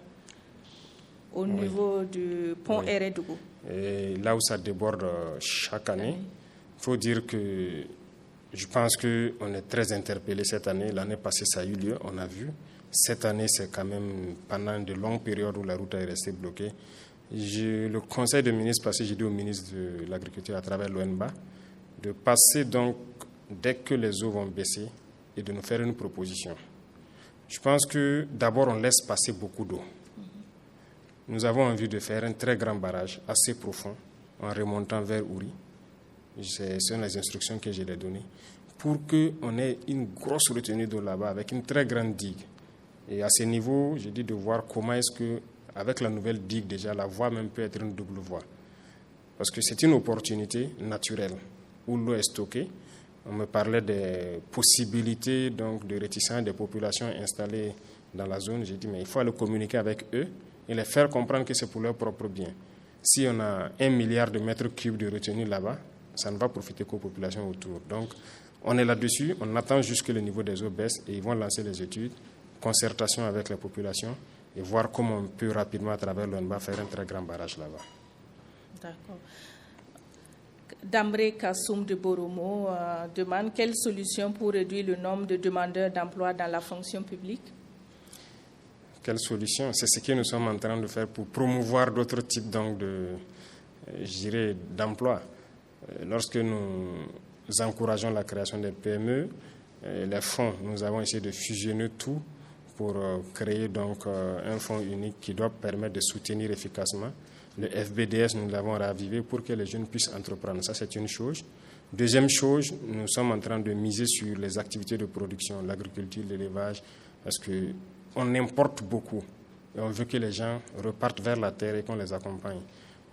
au niveau du pont RN-Dougou? Et là où ça déborde chaque année, il faut dire que je pense qu'on est très interpellé cette année. L'année passée, ça a eu lieu, on a vu. Cette année, c'est quand même pendant de longues périodes où la route est restée bloquée. Le conseil de ministres passé, j'ai dit au ministre de l'Agriculture à travers l'ONBA de passer donc, dès que les eaux vont baisser, et de nous faire une proposition. Je pense que d'abord, on laisse passer beaucoup d'eau. Nous avons envie de faire un très grand barrage, assez profond, en remontant vers Ouri. Ce sont les instructions que je l'ai données, pour qu'on ait une grosse retenue d'eau là-bas, avec une très grande digue. Et à ce niveau, j'ai dit de voir comment est-ce que, avec la nouvelle digue déjà, la voie même peut être une double voie. Parce que c'est une opportunité naturelle, où l'eau est stockée. On me parlait des possibilités donc, de réticence des populations installées dans la zone. J'ai dit, mais il faut aller communiquer avec eux et les faire comprendre que c'est pour leur propre bien. Si on a 1 milliard de mètres cubes de retenue là-bas, ça ne va profiter qu'aux populations autour. Donc, on est là-dessus, on attend juste que le niveau des eaux baisse et ils vont lancer les études, concertation avec les populations et voir comment on peut rapidement, à travers l'ONBA, faire un très grand barrage là-bas. D'accord. Dambré Kassoum de Boromo demande quelle solution pour réduire le nombre de demandeurs d'emploi dans la fonction publique? Quelle solution? C'est ce que nous sommes en train de faire pour promouvoir d'autres types donc, d'emplois. Lorsque nous encourageons la création des PME, les fonds, nous avons essayé de fusionner tout pour créer donc, un fonds unique qui doit permettre de soutenir efficacement. Le FBDS, nous l'avons ravivé pour que les jeunes puissent entreprendre. Ça, c'est une chose. Deuxième chose, nous sommes en train de miser sur les activités de production, l'agriculture, l'élevage, parce qu'on importe beaucoup et on veut que les gens repartent vers la terre et qu'on les accompagne.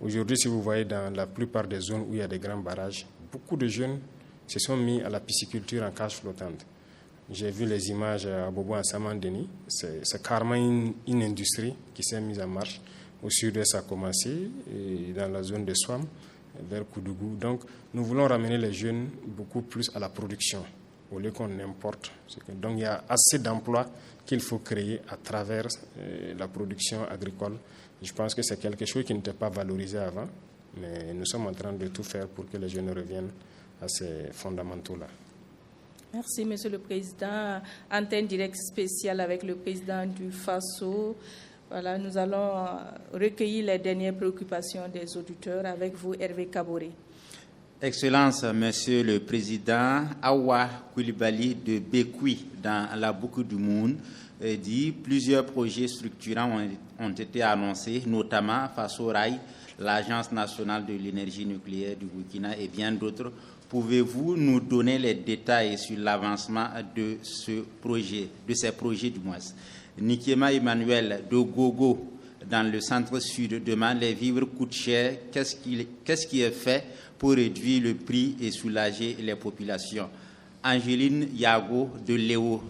Aujourd'hui, si vous voyez dans la plupart des zones où il y a des grands barrages, beaucoup de jeunes se sont mis à la pisciculture en cage flottante. J'ai vu les images à Bobo, à Samandeni. C'est carrément une industrie qui s'est mise en marche. Au sud-est, ça a commencé, et dans la zone de Swam, vers Koudougou. Donc, nous voulons ramener les jeunes beaucoup plus à la production, au lieu qu'on importe. Donc, il y a assez d'emplois qu'il faut créer à travers la production agricole. Je pense que c'est quelque chose qui n'était pas valorisé avant, mais nous sommes en train de tout faire pour que les jeunes reviennent à ces fondamentaux-là. Merci, Monsieur le Président. Antenne directe spéciale avec le président du FASO. Voilà, nous allons recueillir les dernières préoccupations des auditeurs avec vous, Hervé Kaboré. Excellence, Monsieur le Président, Awa Koulibaly de Bekoui, dans la boucle du monde, dit plusieurs projets structurants ont été annoncés, notamment FASO Rail, l'Agence nationale de l'énergie nucléaire du Burkina et bien d'autres. Pouvez-vous nous donner les détails sur l'avancement de ces projets du moins? Nikiema Emmanuel de Gogo, dans le centre-sud, demande les vivres coûtent cher. Qu'est-ce qui est fait pour réduire le prix et soulager les populations? Angéline Yago de Léo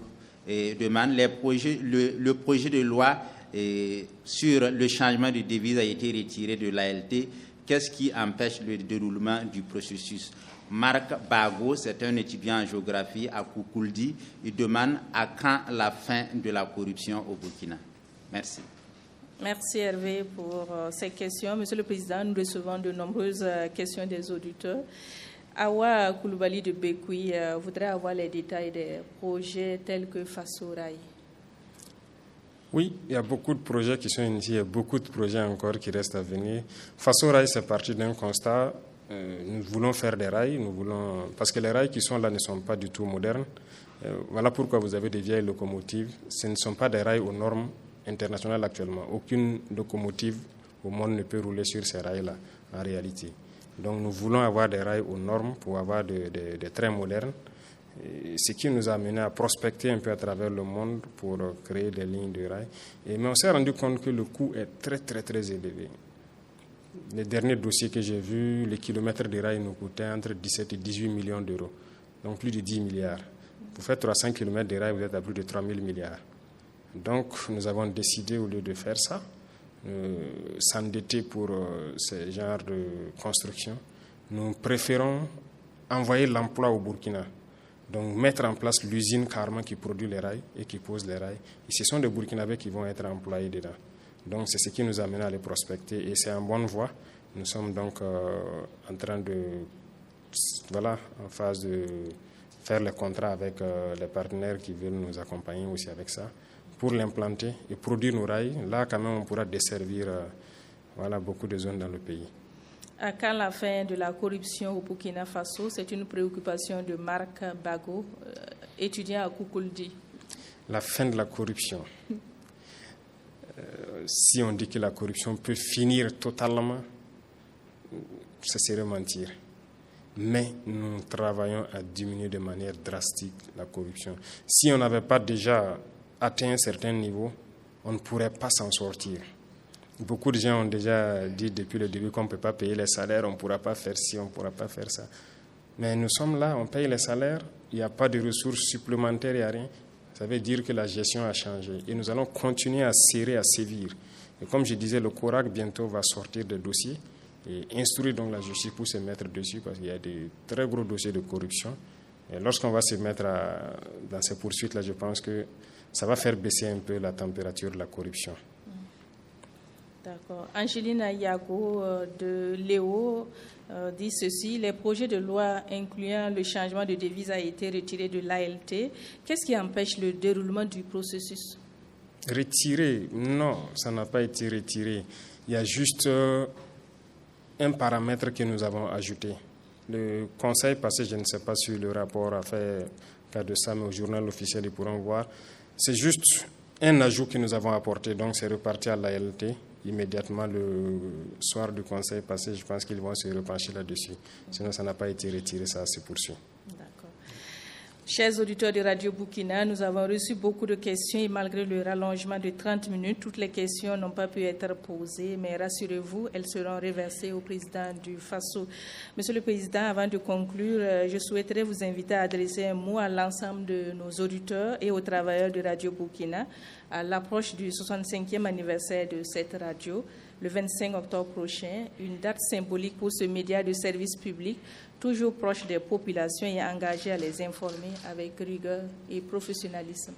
demande le projet de loi sur le changement de devise a été retiré de l'ALT. Qu'est-ce qui empêche le déroulement du processus? Marc Bago, c'est un étudiant en géographie à Koukouldi. Il demande à quand la fin de la corruption au Burkina. Merci. Merci Hervé pour ces questions. Monsieur le Président, nous recevons de nombreuses questions des auditeurs. Awa Koulibaly de Bekoui voudrait avoir les détails des projets tels que Faso Rail. Oui, il y a beaucoup de projets qui sont initiés, il y a beaucoup de projets encore qui restent à venir. Faso Rail, c'est parti d'un constat. Nous voulons faire des rails, parce que les rails qui sont là ne sont pas du tout modernes. Voilà pourquoi vous avez des vieilles locomotives. Ce ne sont pas des rails aux normes internationales actuellement. Aucune locomotive au monde ne peut rouler sur ces rails-là, en réalité. Donc nous voulons avoir des rails aux normes pour avoir des trains modernes, ce qui nous a amené à prospecter un peu à travers le monde pour créer des lignes de rails. Mais on s'est rendu compte que le coût est très, très, très élevé. Les derniers dossiers que j'ai vus, les kilomètres de rails nous coûtaient entre 17 et 18 millions d'euros, donc plus de 10 milliards. Vous faites 300 km de rails, vous êtes à plus de 3 000 milliards. Donc nous avons décidé, au lieu de faire ça, s'endetter pour ce genre de construction, nous préférons envoyer l'emploi au Burkina. Donc mettre en place l'usine carrément qui produit les rails et qui pose les rails. Et ce sont des Burkinabés qui vont être employés dedans. Donc c'est ce qui nous amène à les prospecter et c'est en bonne voie. Nous sommes donc en train de, en phase de faire le contrat avec les partenaires qui veulent nous accompagner aussi avec ça, pour l'implanter et produire nos rails. Là, quand même, on pourra desservir beaucoup de zones dans le pays. À quand la fin de la corruption au Burkina Faso? C'est une préoccupation de Marc Bago, étudiant à Koukouldi. La fin de la corruption. Si on dit que la corruption peut finir totalement, ça serait mentir. Mais nous travaillons à diminuer de manière drastique la corruption. Si on n'avait pas déjà atteint un certain niveau, on ne pourrait pas s'en sortir. Beaucoup de gens ont déjà dit depuis le début qu'on ne peut pas payer les salaires, on ne pourra pas faire ci, on ne pourra pas faire ça. Mais nous sommes là, on paye les salaires, il n'y a pas de ressources supplémentaires, il n'y a rien. Ça veut dire que la gestion a changé. Et nous allons continuer à serrer, à sévir. Et comme je disais, le CORAC bientôt va sortir des dossiers et instruire donc la justice pour se mettre dessus parce qu'il y a des très gros dossiers de corruption. Et lorsqu'on va se mettre dans ces poursuites-là, je pense que ça va faire baisser un peu la température de la corruption. D'accord. Angelina Yago de Léo dit ceci: les projets de loi incluant le changement de devise a été retiré de l'ALT. Qu'est-ce qui empêche le déroulement du processus? Retiré? Non, ça n'a pas été retiré. Il y a juste un paramètre que nous avons ajouté. Le conseil passé, je ne sais pas si le rapport a fait cas de ça, mais au journal officiel, ils pourront voir. C'est juste un ajout que nous avons apporté, donc c'est reparti à l'ALT. Immédiatement le soir du conseil passé, je pense qu'ils vont se repencher là-dessus. Sinon, ça n'a pas été retiré, ça se poursuit. D'accord. Chers auditeurs de Radio Burkina, nous avons reçu beaucoup de questions et malgré le rallongement de 30 minutes, toutes les questions n'ont pas pu être posées, mais rassurez-vous, elles seront reversées au président du FASO. Monsieur le Président, avant de conclure, je souhaiterais vous inviter à adresser un mot à l'ensemble de nos auditeurs et aux travailleurs de Radio Burkina à l'approche du 65e anniversaire de cette radio, le 25 octobre prochain, une date symbolique pour ce média de service public, toujours proche des populations et engagé à les informer avec rigueur et professionnalisme.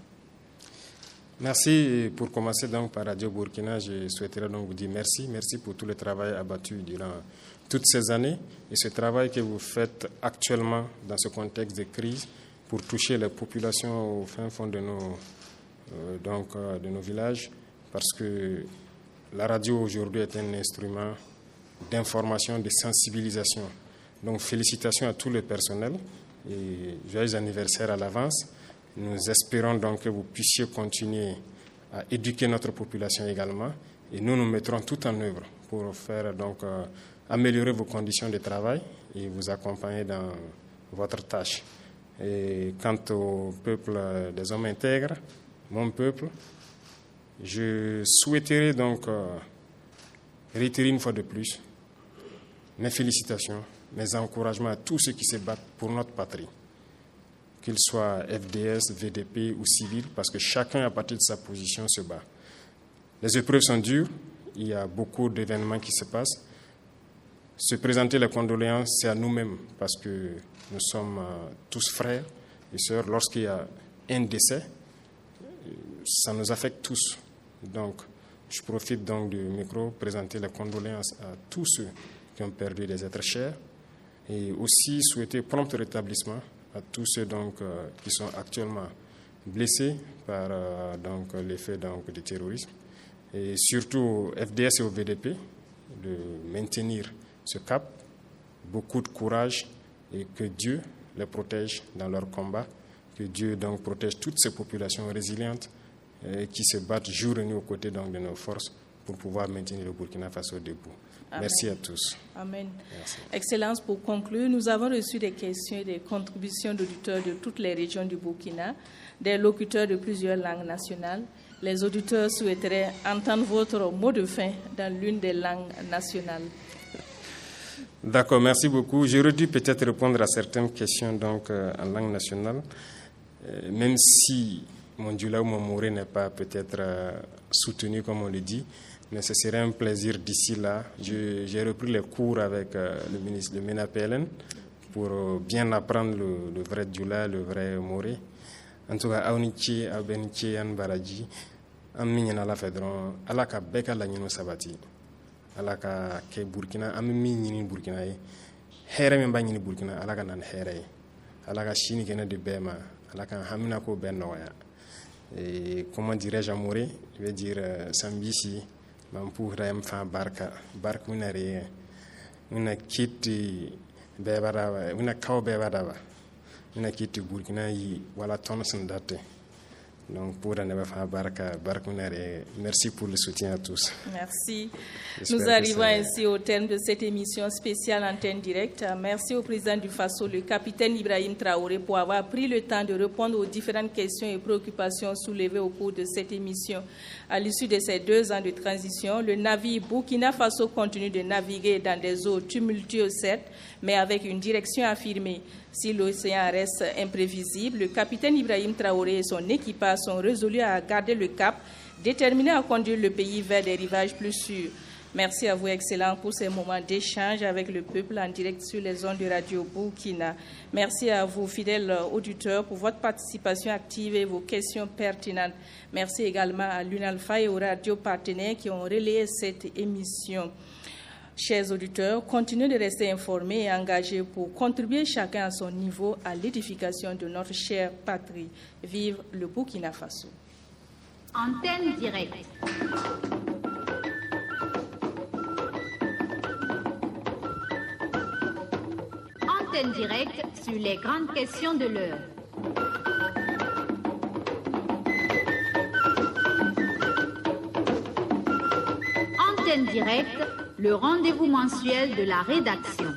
Merci. Pour commencer donc par Radio Burkina, je souhaiterais donc vous dire merci. Merci pour tout le travail abattu durant toutes ces années et ce travail que vous faites actuellement dans ce contexte de crise pour toucher les populations au fin fond de nos villages, parce que la radio aujourd'hui est un instrument d'information, de sensibilisation. Donc félicitations à tout le personnel et joyeux anniversaire à l'avance. Nous espérons donc que vous puissiez continuer à éduquer notre population également et nous mettrons tout en œuvre pour faire donc améliorer vos conditions de travail et vous accompagner dans votre tâche. Et quant au peuple des hommes intègres, mon peuple, je souhaiterais donc réitérer une fois de plus mes félicitations, mes encouragements à tous ceux qui se battent pour notre patrie, qu'ils soient FDS, VDP ou civils, parce que chacun, à partir de sa position, se bat. Les épreuves sont dures, il y a beaucoup d'événements qui se passent. Se présenter les condoléances, c'est à nous-mêmes, parce que nous sommes tous frères et sœurs. Lorsqu'il y a un décès, ça nous affecte tous. Donc, je profite donc du micro pour présenter les condoléances à tous ceux qui ont perdu des êtres chers et aussi souhaiter prompt rétablissement à tous ceux donc, qui sont actuellement blessés par l'effet du terrorisme. Et surtout au FDS et au VDP de maintenir ce cap, beaucoup de courage et que Dieu les protège dans leur combat, que Dieu donc protège toutes ces populations résilientes qui se battent jour et nuit aux côtés donc, de nos forces pour pouvoir maintenir le Burkina Faso debout. Amen. Merci à tous. Amen. Merci. Excellence, pour conclure, nous avons reçu des questions et des contributions d'auditeurs de toutes les régions du Burkina, des locuteurs de plusieurs langues nationales. Les auditeurs souhaiteraient entendre votre mot de fin dans l'une des langues nationales. D'accord, merci beaucoup. J'aurais dû peut-être répondre à certaines questions donc, en langue nationale, même si mon Djoula ou mon Moré n'est pas peut-être soutenu comme on le dit, mais ce serait un plaisir d'ici là. J'ai repris les cours avec le ministre de MENA-PLN pour bien apprendre le vrai Djoula, le vrai Moré. En tout cas, Aounichi, Abenichi, Anbaraji, Aminyan ala Fedron, Alaka Beka Lanino Sabati, Alaka Ke Burkina, Amini Burkina, Here Membani Burkina, Alaka Nan Here, Alaka Shini Kena de Bema, Alaka Haminako Benoya. Et comment dirais-je à Moré? Je vais dire Sambisi, Mampoura Mfa Barka, Barka Unare, Una Kiti Bebarava, Una Kao Bebarava, Una Kiti Burkina, voilà Thompson Date. Donc, pour merci pour le soutien à tous. Merci. Nous arrivons ainsi au terme de cette émission spéciale Antenne Directe. Merci au président du FASO, le capitaine Ibrahim Traoré, pour avoir pris le temps de répondre aux différentes questions et préoccupations soulevées au cours de cette émission. À l'issue de ces 2 ans de transition, le navire Burkina Faso continue de naviguer dans des eaux tumultueuses, certes, mais avec une direction affirmée. Si l'océan reste imprévisible, le capitaine Ibrahim Traoré et son équipage sont résolus à garder le cap, déterminés à conduire le pays vers des rivages plus sûrs. Merci à vous, Excellence, pour ces moments d'échange avec le peuple en direct sur les ondes de Radio Burkina. Merci à vous, fidèles auditeurs, pour votre participation active et vos questions pertinentes. Merci également à l'UNALPHA et aux radios partenaires qui ont relayé cette émission. Chers auditeurs, continuez de rester informés et engagés pour contribuer chacun à son niveau à l'édification de notre chère patrie. Vive le Burkina Faso. Antenne directe. Antenne directe sur les grandes questions de l'heure. Antenne directe, le rendez-vous mensuel de la rédaction.